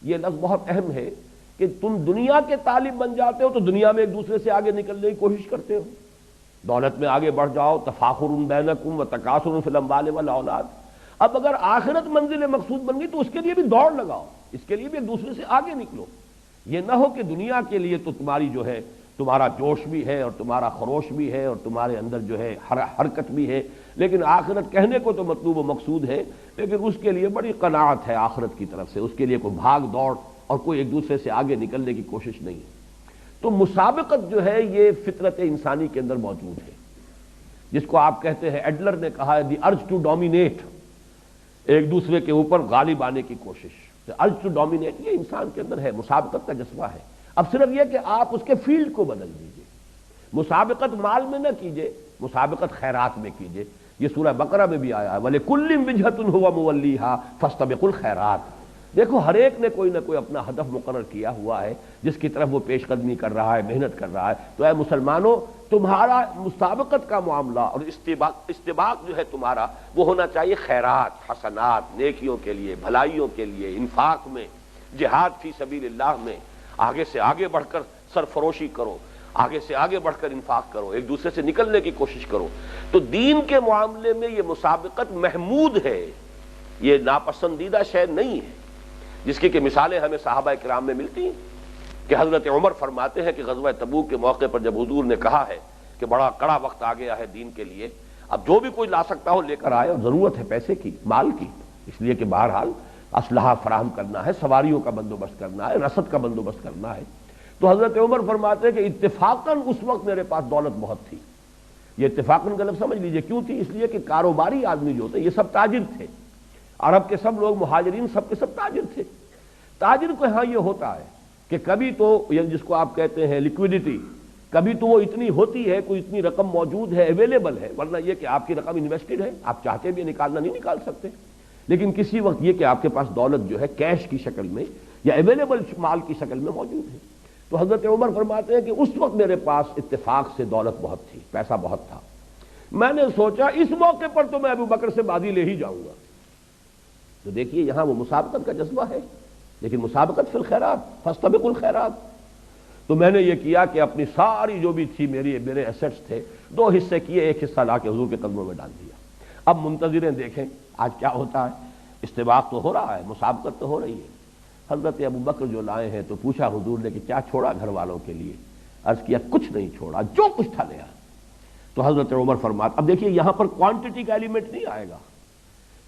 یہ لفظ بہت اہم ہے کہ تم دنیا کے طالب بن جاتے ہو تو دنیا میں ایک دوسرے سے آگے نکلنے کی کوشش کرتے ہو، دولت میں آگے بڑھ جاؤ، تفاخر بینکم وتکاثر فی الاموال والاولاد۔ اب اگر آخرت منزل مقصود بن گئی تو اس کے لیے بھی دوڑ لگاؤ، اس کے لیے بھی ایک دوسرے سے آگے نکلو۔ یہ نہ ہو کہ دنیا کے لیے تو تمہاری جو ہے تمہارا جوش بھی ہے اور تمہارا خروش بھی ہے اور تمہارے اندر جو ہے حرکت بھی ہے، لیکن آخرت کہنے کو تو مطلوب و مقصود ہے لیکن اس کے لیے بڑی قناعت ہے آخرت کی طرف سے، اس کے لیے کوئی بھاگ دوڑ اور کوئی ایک دوسرے سے آگے نکلنے کی کوشش نہیں ہے۔ تو مسابقت جو ہے یہ فطرت انسانی کے اندر موجود ہے، جس کو آپ کہتے ہیں، ایڈلر نے کہا ہے دی ارج ٹو ڈومینیٹ، ایک دوسرے کے اوپر غالب آنے کی کوشش، ارج ٹو ڈومینیٹ یہ انسان کے اندر ہے، مسابقت کا جذبہ ہے۔ اب صرف یہ کہ آپ اس کے فیلڈ کو بدل دیجئے، مسابقت مال میں نہ کیجئے، مسابقت خیرات میں کیجئے، یہ سورہ بقرہ میں بھی آیا ہے وَلِكُلٍّ وِجْهَةٌ هُوَ مُوَلِّيهَا فَاسْتَبِقُوا الْخَيْرَاتِ۔ دیکھو ہر ایک نے کوئی نہ کوئی اپنا ہدف مقرر کیا ہوا ہے جس کی طرف وہ پیش قدمی کر رہا ہے، محنت کر رہا ہے۔ تو اے مسلمانوں، تمہارا مسابقت کا معاملہ اور استباق جو ہے تمہارا وہ ہونا چاہیے خیرات، حسنات، نیکیوں کے لیے، بھلائیوں کے لیے، انفاق میں، جہاد فی سبیل اللہ میں آگے سے آگے بڑھ کر سرفروشی کرو، آگے سے آگے بڑھ کر انفاق کرو، ایک دوسرے سے نکلنے کی کوشش کرو۔ تو دین کے معاملے میں یہ مسابقت محمود ہے، یہ ناپسندیدہ شے نہیں ہے، جس کی کہ مثالیں ہمیں صحابہ کرام میں ملتی ہیں کہ حضرت عمر فرماتے ہیں کہ غزوہ تبوک کے موقع پر جب حضور نے کہا ہے کہ بڑا کڑا وقت آ گیا ہے دین کے لیے، اب جو بھی کوئی لا سکتا ہو لے کر آئے، اور ضرورت ہے پیسے کی، مال کی، اس لیے کہ بہرحال اسلحہ فراہم کرنا ہے، سواریوں کا بندوبست کرنا ہے، رسد کا بندوبست کرنا ہے۔ تو حضرت عمر فرماتے ہیں کہ اتفاقاً اس وقت میرے پاس دولت بہت تھی۔ یہ اتفاقاً غلط سمجھ لیجئے، کیوں تھی؟ اس لیے کہ کاروباری آدمی جو ہوتے یہ سب تاجر تھے، عرب کے سب لوگ مہاجرین سب کے سب تاجر تھے۔ تاجر کو ہاں یہ ہوتا ہے کہ کبھی تو جس کو آپ کہتے ہیں لیکویڈیٹی، کبھی تو وہ اتنی ہوتی ہے، کوئی اتنی رقم موجود ہے، اویلیبل ہے، ورنہ یہ کہ آپ کی رقم انویسٹڈ ہے، آپ چاہتے بھی نکالنا نہیں نکال سکتے۔ لیکن کسی وقت یہ کہ آپ کے پاس دولت جو ہے کیش کی شکل میں یا اویلیبل مال کی شکل میں موجود ہے۔ تو حضرت عمر فرماتے ہیں کہ اس وقت میرے پاس اتفاق سے دولت بہت تھی، پیسہ بہت تھا، میں نے سوچا اس موقع پر تو میں ابو بکر سے بازی لے ہی جاؤں گا۔ تو دیکھیے یہاں وہ مسابقت کا جذبہ ہے، لیکن مسابقت فی الخیرات فاستبقوا الخیرات۔ تو میں نے یہ کیا کہ اپنی ساری جو بھی تھی میرے ایسٹس تھے، 2 حصے کیے، ایک حصہ لا کے حضور کے قدموں میں ڈال دیا۔ اب منتظریں دیکھیں آج کیا ہوتا ہے۔ استباق تو ہو رہا ہے، مسابقت تو ہو رہی ہے۔ حضرت ابو بکر جو لائے ہیں تو پوچھا حضور نے کہ کیا چھوڑا گھر والوں کے لیے؟ عرض کیا کچھ نہیں چھوڑا، جو کچھ تھا لیا۔ تو حضرت عمر فرماتے، اب دیکھیے یہاں پر کوانٹٹی کا ایلیمنٹ نہیں آئے گا،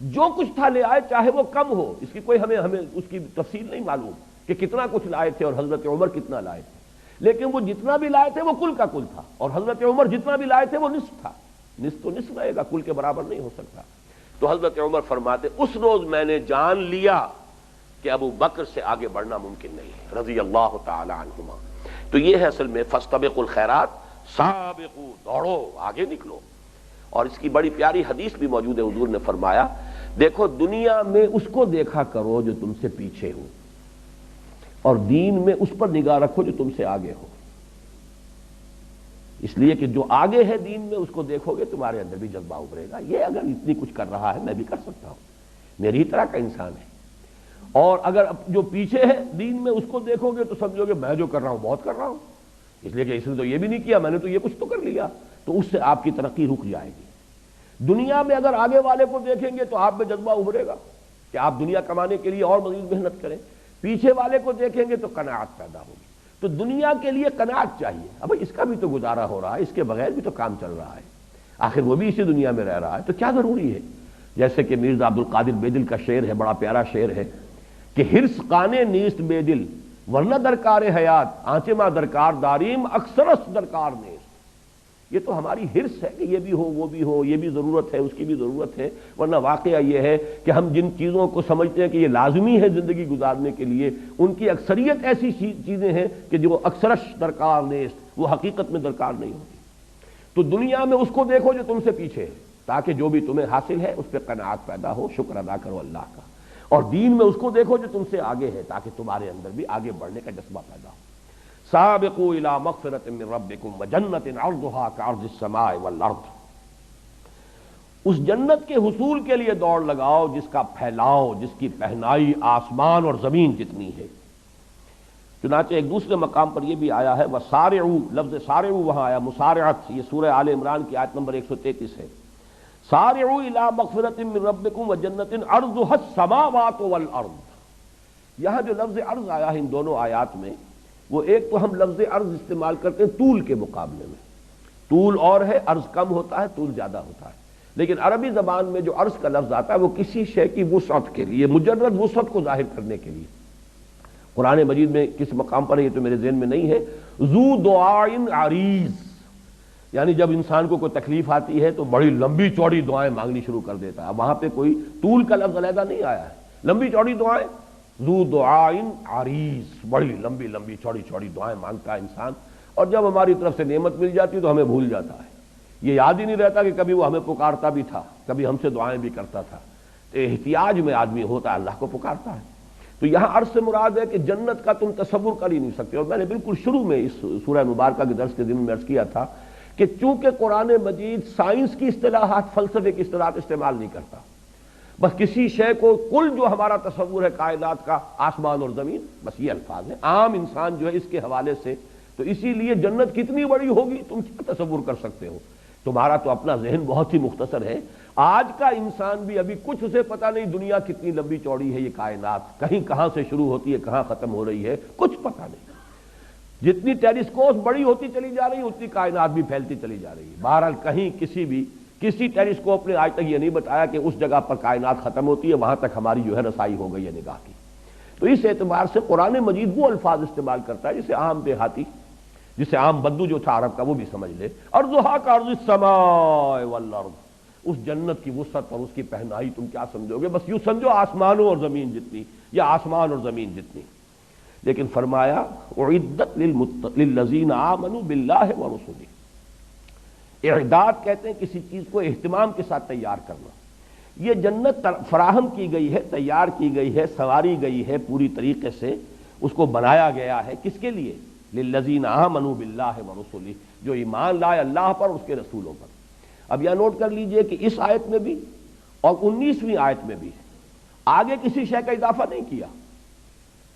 جو کچھ تھا لے آئے، چاہے وہ کم ہو، اس کی کوئی ہمیں اس کی تفصیل نہیں معلوم کہ کتنا کچھ لائے تھے اور حضرت عمر کتنا لائے تھے، لیکن وہ جتنا بھی لائے تھے وہ کل کا کل تھا، اور حضرت عمر جتنا بھی لائے تھے وہ نصف تھا۔ نصف تو نصف رہے گا، کل کے برابر نہیں ہو سکتا۔ تو حضرت عمر فرماتے اس روز میں نے جان لیا کہ ابو بکر سے آگے بڑھنا ممکن نہیں ہے، رضی اللہ تعالی عنہما۔ تو یہ ہے اصل میں فاستبقوا الخیرات، سابقوا، دوڑو، آگے نکلو۔ اور اس کی بڑی پیاری حدیث بھی موجود ہے، حضور نے فرمایا دیکھو دنیا میں اس کو دیکھا کرو جو تم سے پیچھے ہو، اور دین میں اس پر نگاہ رکھو جو تم سے آگے ہو۔ اس لیے کہ جو آگے ہے دین میں اس کو دیکھو گے تمہارے اندر بھی جذبہ ابھرے گا، یہ اگر اتنی کچھ کر رہا ہے میں بھی کر سکتا ہوں، میری ہی طرح کا انسان ہے۔ اور اگر جو پیچھے ہے دین میں اس کو دیکھو گے تو سمجھو گے میں جو کر رہا ہوں بہت کر رہا ہوں، اس لیے کہ اس نے تو یہ بھی نہیں کیا، میں نے تو یہ کچھ تو کر لیا، تو اس سے آپ کی ترقی رک جائے گی۔ دنیا میں اگر آگے والے کو دیکھیں گے تو آپ میں جذبہ ابھرے گا کہ آپ دنیا کمانے کے لیے اور مزید محنت کریں، پیچھے والے کو دیکھیں گے تو قناعت پیدا ہوگی۔ تو دنیا کے لیے قناعت چاہیے، اب اس کا بھی تو گزارا ہو رہا ہے، اس کے بغیر بھی تو کام چل رہا ہے، آخر وہ بھی اسی دنیا میں رہ رہا ہے، تو کیا ضروری ہے؟ جیسے کہ مرزا عبد القادر بے دل کا شعر ہے، بڑا پیارا شعر ہے کہ ہرس قانے نیست بے دل ورنہ درکار حیات آنچے ماں درکار داریم اکثرس درکار نیست۔ یہ تو ہماری ہرس ہے کہ یہ بھی ہو وہ بھی ہو، یہ بھی ضرورت ہے اس کی بھی ضرورت ہے، ورنہ واقعہ یہ ہے کہ ہم جن چیزوں کو سمجھتے ہیں کہ یہ لازمی ہے زندگی گزارنے کے لیے، ان کی اکثریت ایسی چیزیں ہیں کہ جو اکثرش درکار نیست، وہ حقیقت میں درکار نہیں ہوتی۔ تو دنیا میں اس کو دیکھو جو تم سے پیچھے ہے، تاکہ جو بھی تمہیں حاصل ہے اس پہ قناعت پیدا ہو، شکر ادا کرو اللہ کا، اور دین میں اس کو دیکھو جو تم سے آگے ہے، تاکہ تمہارے اندر بھی آگے بڑھنے کا جذبہ پیدا ہو۔ سابقوا الى مغفرۃ من ربکم وجنۃ عرضها كعرض السماء والارض، اس جنت کے حصول کے لیے دوڑ لگاؤ جس کا پھیلاؤ، جس کی پہنائی آسمان اور زمین جتنی ہے۔ چنانچہ ایک دوسرے مقام پر یہ بھی آیا ہے وسارعوا، لفظ سارعوا وہاں آیا، مسارعت، یہ سورہ آل عمران کی آیت نمبر 133 ہے۔ سارعوا الى مغفرۃ من ربکم وجنۃ عرضها السماوات والارض، یہاں جو لفظ عرض آیا ہے ان دونوں آیات میں، وہ ایک تو ہم لفظ عرض استعمال کرتے ہیں طول کے مقابلے میں، طول اور ہے، عرض کم ہوتا ہے، طول زیادہ ہوتا ہے، لیکن عربی زبان میں جو عرض کا لفظ آتا ہے وہ کسی شے کی وسعت کے لیے، مجرد وسعت کو ظاہر کرنے کے لیے۔ قرآن مجید میں کس مقام پر ہے یہ تو میرے ذہن میں نہیں ہے، ذو دعائن عریض، یعنی جب انسان کو کوئی تکلیف آتی ہے تو بڑی لمبی چوڑی دعائیں مانگنی شروع کر دیتا ہے، وہاں پہ کوئی طول کا لفظ علیحدہ نہیں آیا ہے، لمبی چوڑی دعائیں، ذو دعائن عریض، بڑی لمبی لمبی چوڑی چوڑی دعائیں مانگتا ہے انسان، اور جب ہماری طرف سے نعمت مل جاتی ہے تو ہمیں بھول جاتا ہے۔ یہ یاد ہی نہیں رہتا کہ کبھی وہ ہمیں پکارتا بھی تھا، کبھی ہم سے دعائیں بھی کرتا تھا۔ تو احتیاج میں آدمی ہوتا ہے، اللہ کو پکارتا ہے۔ تو یہاں عرض سے مراد ہے کہ جنت کا تم تصور کر ہی نہیں سکتے۔ اور میں نے بالکل شروع میں اس سورہ مبارکہ کے درس کے دن میں عرض کیا تھا کہ چونکہ قرآن مجید سائنس کی اصطلاحات، فلسفے کی اصطلاحات استعمال نہیں کرتا، بس کسی شے کو کل جو ہمارا تصور ہے کائنات کا، آسمان اور زمین، بس یہ الفاظ ہیں۔ عام انسان جو ہے اس کے حوالے سے، تو اسی لیے جنت کتنی بڑی ہوگی تم کیا تصور کر سکتے ہو؟ تمہارا تو اپنا ذہن بہت ہی مختصر ہے۔ آج کا انسان بھی ابھی کچھ اسے پتہ نہیں دنیا کتنی لمبی چوڑی ہے، یہ کائنات کہیں کہاں سے شروع ہوتی ہے کہاں ختم ہو رہی ہے، کچھ پتہ نہیں۔ جتنی ٹیلیسکوپ بڑی ہوتی چلی جا رہی ہے اتنی کائنات بھی پھیلتی چلی جا رہی ہے۔ بہرحال کہیں کسی ٹیلیسکوپ نے آج تک یہ نہیں بتایا کہ اس جگہ پر کائنات ختم ہوتی ہے، وہاں تک ہماری جو ہے رسائی ہو گئی ہے نگاہ کی۔ تو اس اعتبار سے قرآن مجید وہ الفاظ استعمال کرتا ہے جسے عام دیہاتی، جسے عام بدو جو تھا عرب کا وہ بھی سمجھ لے۔ ارضھا کارض السماء والارض، اس جنت کی وسعت اور اس کی پہنائی تم کیا سمجھو گے؟ بس یوں سمجھو آسمانوں اور زمین جتنی، یا آسمان اور زمین جتنی۔ لیکن فرمایا اعدت للذین آمنوا باللہ ورسلہ۔ اعداد کہتے ہیں کسی چیز کو اہتمام کے ساتھ تیار کرنا۔ یہ جنت فراہم کی گئی ہے، تیار کی گئی ہے، سنواری گئی ہے پوری طریقے سے، اس کو بنایا گیا ہے کس کے لیے؟ للذین آمنوا باللہ ورسلہ، جو ایمان لائے اللہ پر، اس کے رسولوں پر۔ اب یہ نوٹ کر لیجئے کہ اس آیت میں بھی اور 19ویں آیت میں بھی آگے کسی شے کا اضافہ نہیں کیا۔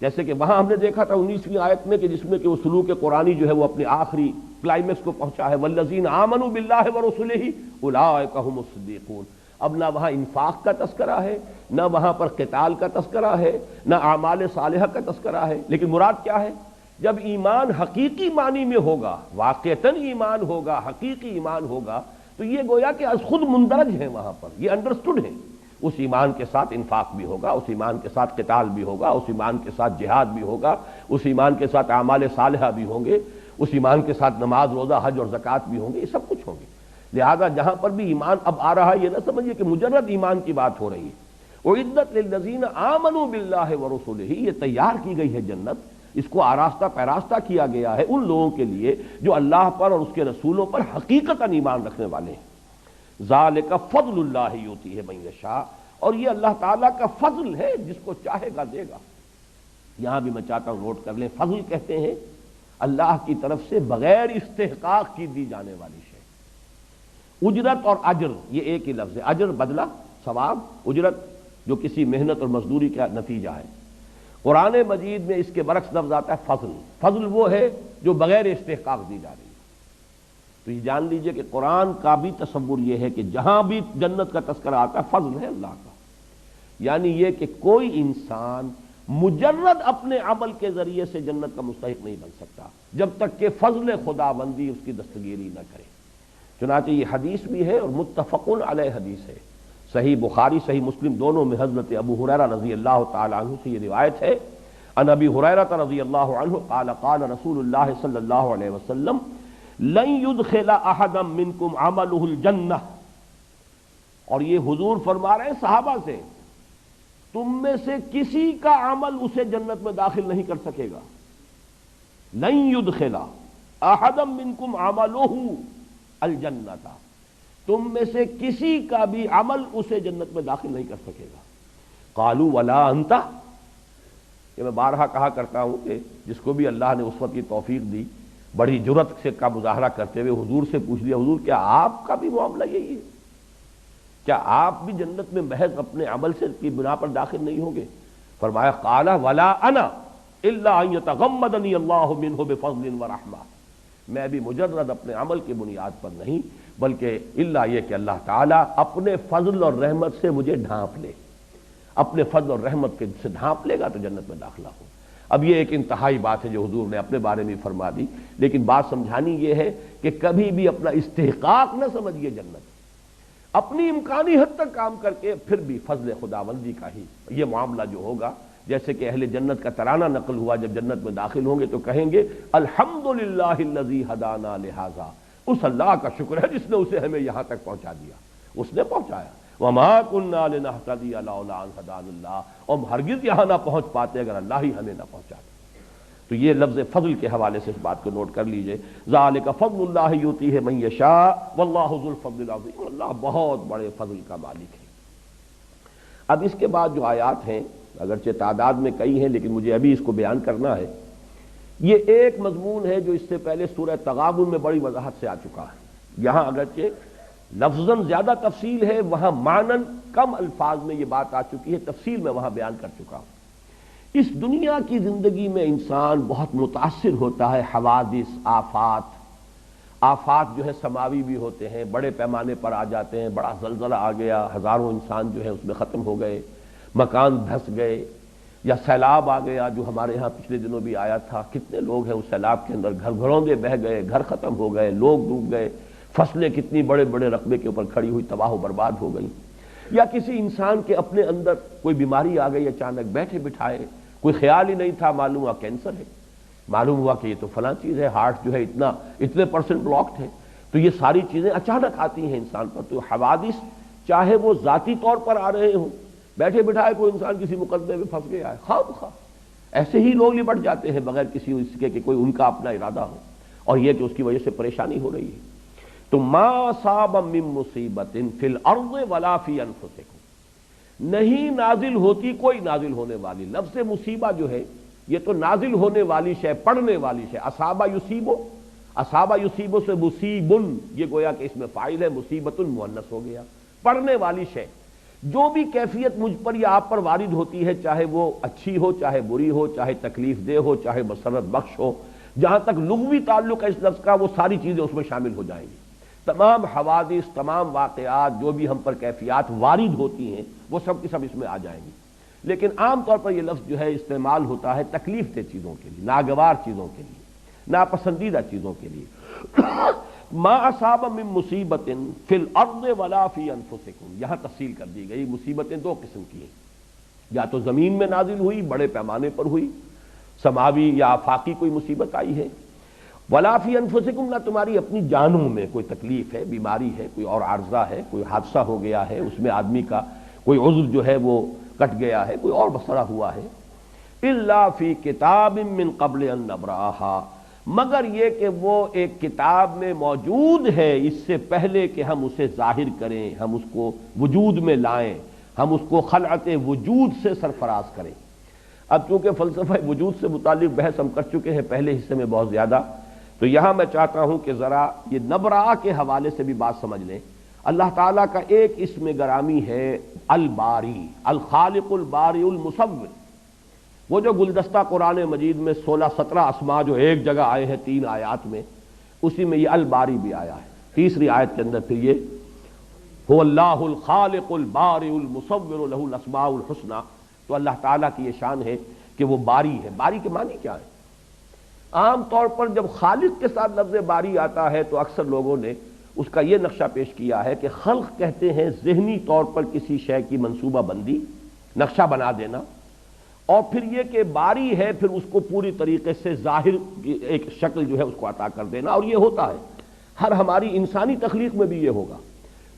جیسے کہ وہاں ہم نے دیکھا تھا 19ویں آیت میں کہ جس میں کہ وہ سلوک قرآنی جو ہے وہ اپنے آخری کلائمیکس کو پہنچا ہے، والذین آمنوا باللہ ورسلہ اولئک هم الصدیقون۔ اب نہ وہاں انفاق کا تذکرہ ہے، نہ وہاں پر قتال کا تذکرہ ہے، نہ اعمال صالحہ کا تذکرہ ہے، لیکن مراد کیا ہے؟ جب ایمان حقیقی معنی میں ہوگا، واقعتاً ایمان ہوگا، حقیقی ایمان ہوگا، تو یہ گویا کہ از خود مندرج ہیں وہاں پر، یہ انڈرسٹوڈ ہے۔ اس ایمان کے ساتھ انفاق بھی ہوگا، اس ایمان کے ساتھ قتال بھی ہوگا، اس ایمان کے ساتھ جہاد بھی ہوگا، اس ایمان کے ساتھ اعمال صالحہ بھی ہوں گے، اس ایمان کے ساتھ نماز، روزہ، حج اور زکوٰۃ بھی ہوں گے، یہ سب کچھ ہوں گے۔ لہذا جہاں پر بھی ایمان اب آ رہا ہے، یہ نہ سمجھیے کہ مجرد ایمان کی بات ہو رہی ہے۔ اعدت للذین آمنوا باللہ ورسلہ، یہ تیار کی گئی ہے جنت، اس کو آراستہ پیراستہ کیا گیا ہے ان لوگوں کے لیے جو اللہ پر اور اس کے رسولوں پر حقیقتاً ایمان رکھنے والے ہیں۔ ذالک فضل اللہ یؤتیہ من یشاء، اور یہ اللہ تعالیٰ کا فضل ہے، جس کو چاہے گا دے گا۔ یہاں بھی میں چاہتا ہوں نوٹ کر لیں، فضل کہتے ہیں اللہ کی طرف سے بغیر استحقاق کی دی جانے والی شے۔ اجرت اور اجر یہ ایک ہی لفظ ہے، اجر بدلہ، ثواب، اجرت جو کسی محنت اور مزدوری کا نتیجہ ہے۔ قرآن مجید میں اس کے برعکس لفظ آتا ہے فضل۔ فضل وہ ہے جو بغیر استحقاق دی جا رہی ہے۔ تو یہ جان لیجئے کہ قرآن کا بھی تصور یہ ہے کہ جہاں بھی جنت کا تذکرہ آتا ہے فضل ہے اللہ کا، یعنی یہ کہ کوئی انسان مجرد اپنے عمل کے ذریعے سے جنت کا مستحق نہیں بن سکتا جب تک کہ فضل خداوندی اس کی دستگیری نہ کرے۔ چنانچہ یہ حدیث بھی ہے اور متفق علیہ حدیث ہے، صحیح بخاری صحیح مسلم دونوں میں حضرت ابو ہریرہ رضی اللہ تعالی عنہ سے یہ روایت ہے، ان ابی ہریرہ رضی اللہ عنہ قال قال رسول اللہ صلی اللہ علیہ وسلم لن يدخل احدا منکم عمله الجنہ، اور یہ حضور فرما رہے ہیں صحابہ سے، تم میں سے کسی کا عمل اسے جنت میں داخل نہیں کر سکے گا۔ لن يدخل احدا منکم عمله الجنہ، تم میں سے کسی کا بھی عمل اسے جنت میں داخل نہیں کر سکے گا۔ قالوا ولا انت، یہ میں بارہا کہا کرتا ہوں کہ جس کو بھی اللہ نے اس وقت کی توفیق دی، بڑی جرت سے کا مظاہرہ کرتے ہوئے حضور سے پوچھ لیا، حضور کیا آپ کا بھی معاملہ یہی ہے؟ کیا آپ بھی جنت میں محض اپنے عمل سے کی بنا پر داخل نہیں ہوں گے؟ فرمایا قال ولا انا الا ان يتغمدني الله منه بفضل ورحمہ، میں بھی مجرد اپنے عمل کی بنیاد پر نہیں بلکہ الا یہ کہ اللہ تعالیٰ اپنے فضل اور رحمت سے مجھے ڈھانپ لے، اپنے فضل اور رحمت کے سے ڈھانپ لے گا تو جنت میں داخلہ ہو۔ اب یہ ایک انتہائی بات ہے جو حضور نے اپنے بارے میں فرما دی، لیکن بات سمجھانی یہ ہے کہ کبھی بھی اپنا استحقاق نہ سمجھیے جنت، اپنی امکانی حد تک کام کر کے پھر بھی فضل خداوندی کا ہی یہ معاملہ جو ہوگا، جیسے کہ اہل جنت کا ترانہ نقل ہوا، جب جنت میں داخل ہوں گے تو کہیں گے الحمدللہ الذی ہدانا لہذا، اس اللہ کا شکر ہے جس نے اسے ہمیں یہاں تک پہنچا دیا، اس نے پہنچایا۔ وما كنا لنهتدي لولا ان هدانا اللہ، اور ہم ہرگز یہاں نہ پہنچ پاتے اگر اللہ ہی ہمیں نہ پہنچاتا۔ تو یہ لفظ فضل کے حوالے سے اس بات کو نوٹ کر لیجئے، ذالک فضل اللہ یؤتیہ من یشاء واللہ ذو الفضل العظیم، اللہ بہت بڑے فضل کا مالک ہے۔ اب اس کے بعد جو آیات ہیں اگرچہ تعداد میں کئی ہیں لیکن مجھے ابھی اس کو بیان کرنا ہے، یہ ایک مضمون ہے جو اس سے پہلے سورہ تغابن میں بڑی وضاحت سے آ چکا ہے۔ یہاں اگرچہ لفظاً زیادہ تفصیل ہے، وہاں معنن کم الفاظ میں یہ بات آ چکی ہے، تفصیل میں وہاں بیان کر چکا ہوں۔ اس دنیا کی زندگی میں انسان بہت متاثر ہوتا ہے حوادث، آفات جو ہے سماوی بھی ہوتے ہیں، بڑے پیمانے پر آ جاتے ہیں، بڑا زلزلہ آ گیا، ہزاروں انسان جو ہے اس میں ختم ہو گئے، مکان دھس گئے، یا سیلاب آ گیا جو ہمارے ہاں پچھلے دنوں بھی آیا تھا، کتنے لوگ ہیں اس سیلاب کے اندر، گھر گھروندے بہہ گئے، گھر ختم ہو گئے، لوگ ڈوب گئے، فصلیں کتنی بڑے بڑے رقبے کے اوپر کھڑی ہوئی تباہ و برباد ہو گئی، یا کسی انسان کے اپنے اندر کوئی بیماری آ گئی اچانک، بیٹھے بٹھائے کوئی خیال ہی نہیں تھا، معلوم ہوا کینسر ہے، معلوم ہوا کہ یہ تو فلاں چیز ہے، ہارٹ جو ہے اتنے پرسنٹ بلاکڈ ہے۔ تو یہ ساری چیزیں اچانک آتی ہیں انسان پر، تو حوادث چاہے وہ ذاتی طور پر آ رہے ہوں، بیٹھے بٹھائے کوئی انسان کسی مقدمے میں پھنس گیا ہے، خواہ بخواہ ایسے ہی لوگ لپٹ جاتے ہیں بغیر کسی اس کے کہ کوئی ان کا اپنا ارادہ ہو، اور یہ کہ اس کی وجہ سے پریشانی ہو رہی ہے۔ تو ما اصاب من مصیبت فی الارض ولا فی انفسکم، نہیں نازل ہوتی کوئی نازل ہونے والی، لفظ مصیبہ جو ہے یہ تو نازل ہونے والی شے، پڑھنے والی شے، اصابہ یصیبو، اصابہ یصیبو سے مصیبن، یہ گویا کہ اس میں فاعل ہے، مصیبت مؤنث ہو گیا، پڑھنے والی شے، جو بھی کیفیت مجھ پر یا آپ پر وارد ہوتی ہے، چاہے وہ اچھی ہو، چاہے بری ہو، چاہے تکلیف دہ ہو، چاہے مسرت بخش ہو، جہاں تک لغوی تعلق ہے اس لفظ کا، وہ ساری چیزیں اس میں شامل ہو جائیں گی۔ تمام حوادث، تمام واقعات، جو بھی ہم پر کیفیات وارد ہوتی ہیں وہ سب کی سب اس میں آ جائیں گی۔ لیکن عام طور پر یہ لفظ جو ہے استعمال ہوتا ہے تکلیف دہ چیزوں کے لیے، ناگوار چیزوں کے لیے، ناپسندیدہ چیزوں کے لیے۔ ما اصاب من مصیبت فی الارض ولا فی انفسکم، یہاں تفصیل کر دی گئی، مصیبتیں دو قسم کی ہیں، یا تو زمین میں نازل ہوئی، بڑے پیمانے پر ہوئی، سماوی یا آفاقی کوئی مصیبت آئی ہے، ولا فی انفسکم، نہ تمہاری اپنی جانوں میں کوئی تکلیف ہے، بیماری ہے، کوئی اور عارضہ ہے، کوئی حادثہ ہو گیا ہے، اس میں آدمی کا کوئی عضو جو ہے وہ کٹ گیا ہے، کوئی اور مسئلہ ہوا ہے، الا فی کتاب من قبل ان نبرأھا، مگر یہ کہ وہ ایک کتاب میں موجود ہے اس سے پہلے کہ ہم اسے ظاہر کریں، ہم اس کو وجود میں لائیں، ہم اس کو خلعت وجود سے سرفراز کریں۔ اب چونکہ فلسفہ وجود سے متعلق بحث ہم کر چکے ہیں پہلے حصے میں بہت زیادہ، تو یہاں میں چاہتا ہوں کہ ذرا یہ نبرا کے حوالے سے بھی بات سمجھ لیں۔ اللہ تعالیٰ کا ایک اسم گرامی ہے الباری، الخالق الباری المصور، وہ جو گلدستہ قرآن مجید میں 16-17 اسماء جو ایک جگہ آئے ہیں 3 آیات میں، اسی میں یہ الباری بھی آیا ہے۔ تیسری آیت کے اندر پھر یہ هو اللہ الخالق الباری المصور له الاسماء الحسنى، تو اللہ تعالیٰ کی یہ شان ہے کہ وہ باری ہے۔ باری کے معنی کیا ہے؟ عام طور پر جب خالق کے ساتھ لفظ باری آتا ہے تو اکثر لوگوں نے اس کا یہ نقشہ پیش کیا ہے کہ خلق کہتے ہیں ذہنی طور پر کسی شے کی منصوبہ بندی، نقشہ بنا دینا، اور پھر یہ کہ باری ہے پھر اس کو پوری طریقے سے ظاہر ایک شکل جو ہے اس کو عطا کر دینا، اور یہ ہوتا ہے ہر ہماری انسانی تخلیق میں بھی یہ ہوگا۔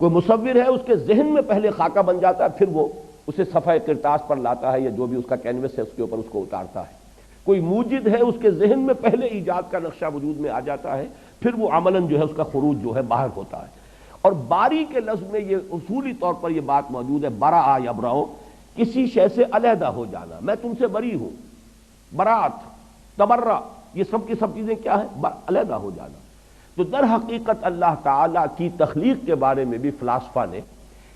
کوئی مصور ہے، اس کے ذہن میں پہلے خاکہ بن جاتا ہے، پھر وہ اسے صفحہ کرتاس پر لاتا ہے یا جو بھی اس کا کینوس ہے اس کے اوپر اس کو اتارتا ہے۔ کوئی موجد ہے، اس کے ذہن میں پہلے ایجاد کا نقشہ وجود میں آ جاتا ہے، پھر وہ عملاً جو ہے اس کا خروج جو ہے باہر ہوتا ہے۔ اور باری کے لفظ میں یہ اصولی طور پر یہ بات موجود ہے، برا یبرأ، کسی شے سے علیحدہ ہو جانا، میں تم سے بری ہوں، برات، تبرع، یہ سب کی سب چیزیں کیا ہیں؟ علیحدہ ہو جانا۔ تو در حقیقت اللہ تعالیٰ کی تخلیق کے بارے میں بھی فلاسفہ نے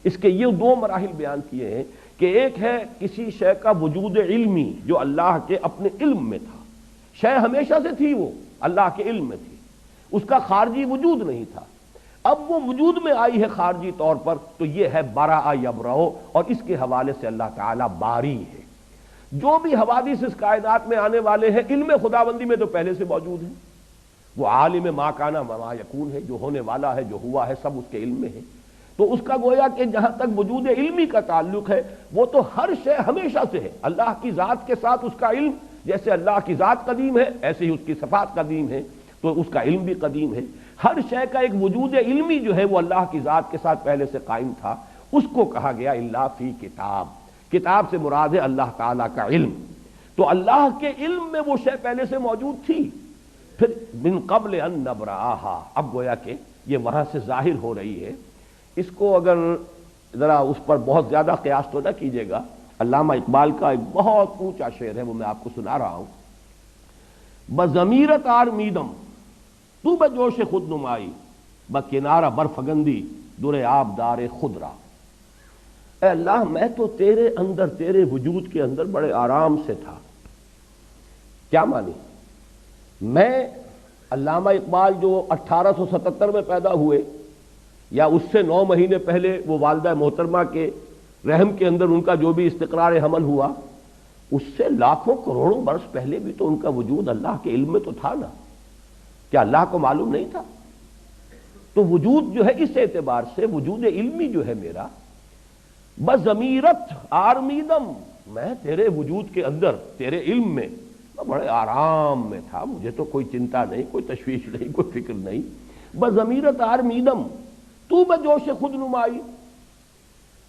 اس کے یہ 2 مراحل بیان کیے ہیں کہ ایک ہے کسی شے کا وجود علمی جو اللہ کے اپنے علم میں تھا، شے ہمیشہ سے تھی، وہ اللہ کے علم میں تھی، اس کا خارجی وجود نہیں تھا، اب وہ وجود میں آئی ہے خارجی طور پر، تو یہ ہے برا یبرأ، اور اس کے حوالے سے اللہ تعالیٰ باری ہے۔ جو بھی حوادث اس کائنات میں آنے والے ہیں علم خداوندی میں تو پہلے سے موجود ہیں، وہ عالم ما کانا ما یکون ہے، جو ہونے والا ہے، جو ہوا ہے، سب اس کے علم میں ہے۔ تو اس کا گویا کہ جہاں تک وجود علمی کا تعلق ہے وہ تو ہر شے ہمیشہ سے ہے، اللہ کی ذات کے ساتھ اس کا علم، جیسے اللہ کی ذات قدیم ہے ایسے ہی اس کی صفات قدیم ہے، تو اس کا علم بھی قدیم ہے۔ ہر شے کا ایک وجود علمی جو ہے وہ اللہ کی ذات کے ساتھ پہلے سے قائم تھا، اس کو کہا گیا الا فی کتاب۔ کتاب سے مراد ہے اللہ تعالیٰ کا علم۔ تو اللہ کے علم میں وہ شے پہلے سے موجود تھی. پھر من قبل ان نبرأہا، اب گویا کہ یہ وہاں سے ظاہر ہو رہی ہے. اس کو اگر ذرا اس پر بہت زیادہ قیاس تو نہ کیجیے گا. علامہ اقبال کا ایک بہت اونچا شعر ہے، وہ میں آپ کو سنا رہا ہوں. بضمیرت آرمیدم تو بجوش خود نمائی، بکنارہ برفگندی در آبدار خود را. اے اللہ میں تو تیرے اندر، تیرے وجود کے اندر بڑے آرام سے تھا. کیا مانی؟ میں علامہ اقبال جو 1877 میں پیدا ہوئے، یا اس سے 9 مہینے پہلے وہ والدہ محترمہ کے رحم کے اندر ان کا جو بھی استقرار حمل ہوا، اس سے لاکھوں کروڑوں برس پہلے بھی تو ان کا وجود اللہ کے علم میں تو تھا نا. کیا اللہ کو معلوم نہیں تھا؟ تو وجود جو ہے اس اعتبار سے وجود علمی جو ہے میرا، بضمیرت آرمیدم، میں تیرے وجود کے اندر، تیرے علم میں بڑے آرام میں تھا. مجھے تو کوئی چنتا نہیں، کوئی تشویش نہیں، کوئی فکر نہیں. بضمیرت آرمیدم تو بجوش خود نمائی،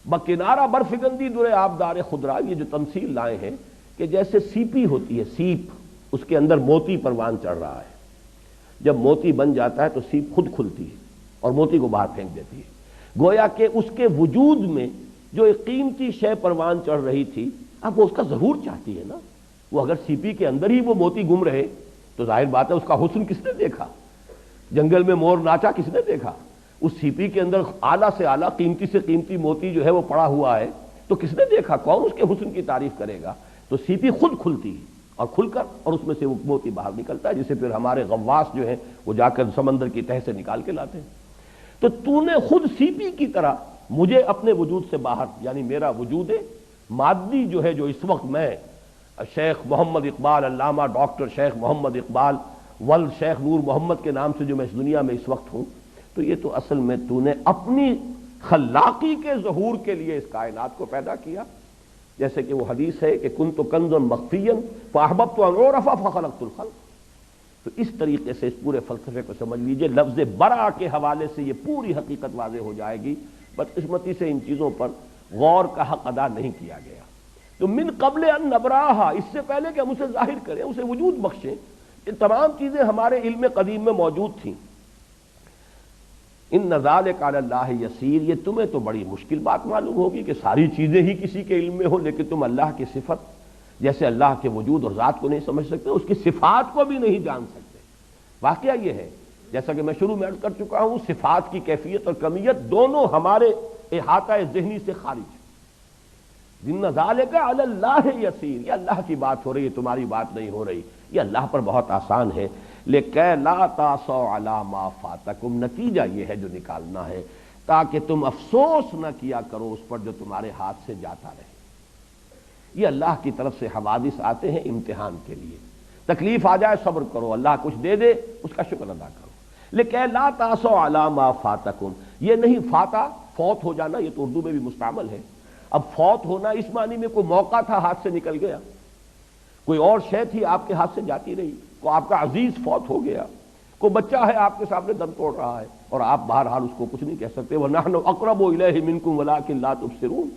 بکنارہ برفگندی در آبدار خدرا. یہ جو تمثیل لائے ہیں کہ جیسے سیپی ہوتی ہے، سیپ، اس کے اندر موتی پروان چڑھ رہا ہے. جب موتی بن جاتا ہے تو سیپ خود کھلتی ہے اور موتی کو باہر پھینک دیتی ہے. گویا کہ اس کے وجود میں جو ایک قیمتی شے پروان چڑھ رہی تھی، اب وہ اس کا ضرور چاہتی ہے نا. وہ اگر سیپی کے اندر ہی وہ موتی گم رہے تو ظاہر بات ہے اس کا حسن کس نے دیکھا؟ جنگل میں مور ناچا کس نے دیکھا؟ اس سیپی کے اندر اعلیٰ سے اعلیٰ قیمتی سے قیمتی موتی جو ہے وہ پڑا ہوا ہے تو کس نے دیکھا؟ کون اس کے حسن کی تعریف کرے گا؟ تو سیپی خود کھلتی ہے اور کھل کر اور اس میں سے وہ موتی باہر نکلتا ہے، جسے پھر ہمارے غواص جو ہیں وہ جا کر سمندر کی تہہ سے نکال کے لاتے ہیں. تو تو نے خود سیپی کی طرح مجھے اپنے وجود سے باہر، یعنی میرا وجود مادی جو ہے، جو اس وقت میں شیخ محمد اقبال، علامہ ڈاکٹر شیخ محمد اقبال ولد شیخ نور محمد کے نام سے جو میں اس دنیا میں اس وقت ہوں، تو یہ تو اصل میں تو نے اپنی خلاقی کے ظہور کے لیے اس کائنات کو پیدا کیا. جیسے کہ وہ حدیث ہے کہ کنت کنزا مخفیا فاحببت ان اعرف فخلقت الخلق. تو اس طریقے سے اس پورے فلسفے کو سمجھ لیجئے. لفظ برا کے حوالے سے یہ پوری حقیقت واضح ہو جائے گی. بدقسمتی سے ان چیزوں پر غور کا حق ادا نہیں کیا گیا. تو من قبل ان نبراہا، اس سے پہلے کہ ہم اسے ظاہر کریں، اسے وجود بخشیں، یہ تمام چیزیں ہمارے علم قدیم میں موجود تھیں. ان ذالک علی اللہ یسیر، یہ تمہیں تو بڑی مشکل بات معلوم ہوگی کہ ساری چیزیں ہی کسی کے علم میں ہو، لیکن تم اللہ کی صفت، جیسے اللہ کے وجود اور ذات کو نہیں سمجھ سکتے، اس کی صفات کو بھی نہیں جان سکتے. واقعہ یہ ہے، جیسا کہ میں شروع میں عرض کر چکا ہوں، صفات کی کیفیت اور کمیت دونوں ہمارے احاطہ ذہنی سے خارج. ان ذالک علی اللہ یسیر، یہ اللہ کی بات ہو رہی ہے، تمہاری بات نہیں ہو رہی. یہ اللہ پر بہت آسان ہے. لیکن لا تاسوا علی ما فاتکم، نتیجہ یہ ہے جو نکالنا ہے، تاکہ تم افسوس نہ کیا کرو اس پر جو تمہارے ہاتھ سے جاتا رہے. یہ اللہ کی طرف سے حوادث آتے ہیں امتحان کے لیے. تکلیف آ جائے صبر کرو، اللہ کچھ دے دے اس کا شکر ادا کرو. لیکن لا تاسوا علی ما فاتکم، یہ نہیں فاتا فوت ہو جانا، یہ تو اردو میں بھی مستعمل ہے. اب فوت ہونا اس معنی میں کوئی موقع تھا ہاتھ سے نکل گیا، کوئی اور شے تھی آپ کے ہاتھ سے جاتی رہی، کو آپ کا عزیز فوت ہو گیا، کوئی بچہ ہے آپ کے سامنے دم توڑ رہا ہے اور آپ بہرحال اس کو کچھ نہیں کہہ سکتے. وَنَحْنُ أَقْرَبُ إِلَيْهِ مِنْكُمْ وَلَٰكِن لَا تُبْصِرُونَ،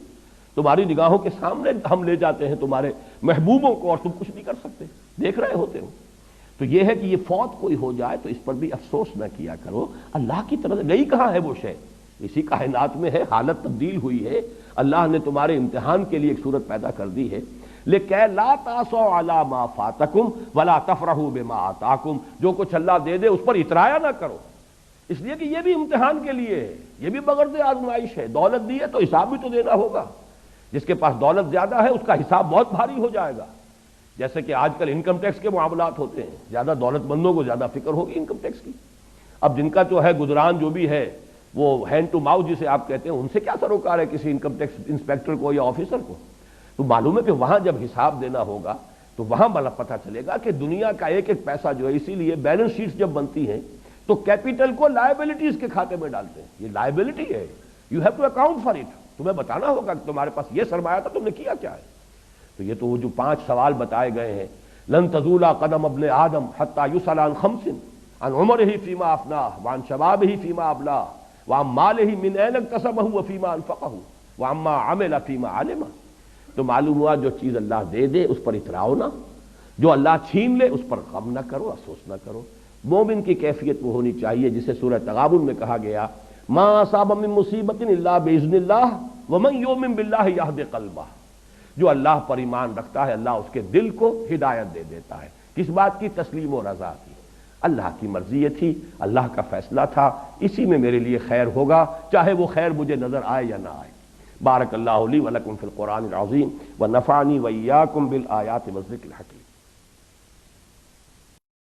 تمہاری نگاہوں کے سامنے ہم لے جاتے ہیں تمہارے محبوبوں کو اور تم کچھ نہیں کر سکتے، دیکھ رہے ہوتے ہو. تو یہ ہے کہ یہ فوت کوئی ہو جائے تو اس پر بھی افسوس نہ کیا کرو. اللہ کی طرف گئی کہاں ہے وہ شے؟ اسی کائنات میں ہے، حالت تبدیل ہوئی ہے، اللہ نے تمہارے امتحان کے لیے ایک صورت پیدا کر دی ہے. لیکن لا تاسوا علی ما فاتکم ولا تفرحوا بما آتاکم، جو کچھ اللہ دے دے اس پر اترایا نہ کرو، اس لیے کہ یہ بھی امتحان کے لیے ہے، یہ بھی بغرض آزمائش ہے. دولت دی ہے تو حساب بھی تو دینا ہوگا. جس کے پاس دولت زیادہ ہے اس کا حساب بہت بھاری ہو جائے گا. جیسے کہ آج کل انکم ٹیکس کے معاملات ہوتے ہیں، زیادہ دولت مندوں کو زیادہ فکر ہوگی انکم ٹیکس کی. اب جن کا جو ہے گزران جو بھی ہے وہ ہینڈ ٹو ماؤتھ جسے آپ کہتے ہیں، ان سے کیا سروکار ہے کسی انکم ٹیکس انسپیکٹر کو یا آفیسر کو؟ تو معلوم ہے کہ وہاں جب حساب دینا ہوگا تو وہاں بڑا پتہ چلے گا کہ دنیا کا ایک ایک پیسہ جو ہے، اسی لیے بیلنس شیٹس جب بنتی ہیں تو کیپٹل کو لائبلٹیز کے کھاتے میں ڈالتے ہیں. یہ لائبلٹی ہے، you have to account for it. تمہیں بتانا ہوگا کہ تمہارے پاس یہ سرمایہ تھا، تم نے کیا کیا ہے. تو یہ تو وہ جو 5 سوال بتائے گئے ہیں، لن تزول قدم ابن آدم حتی یسأل عن 5 عن عمرہ فیما افناہ وعن شبابہ فیما ابلاہ وعن مالہ من این اکتسبہ وفیما انفقہ وعما عمل فیما علمہ. تو معلوم ہوا جو چیز اللہ دے دے اس پر اتراؤ نہ، جو اللہ چھین لے اس پر غم نہ کرو، افسوس نہ کرو۔ مومن کی کیفیت وہ ہونی چاہیے جسے سورہ تغابن میں کہا گیا ما اصاب من مصیبت الا باذن اللہ ومن یؤمن باللہ یہد قلبہ، جو اللہ پر ایمان رکھتا ہے اللہ اس کے دل کو ہدایت دے دیتا ہے۔ کس بات کی؟ تسلیم و رضا کی۔ اللہ کی مرضی یہ تھی، اللہ کا فیصلہ تھا، اسی میں میرے لیے خیر ہوگا، چاہے وہ خیر مجھے نظر آئے یا نہ آئے۔ بارک اللہ لی ولکم فی القرآن العظیم ونفعنی وإیاکم بالآیات والذکر الحکیم۔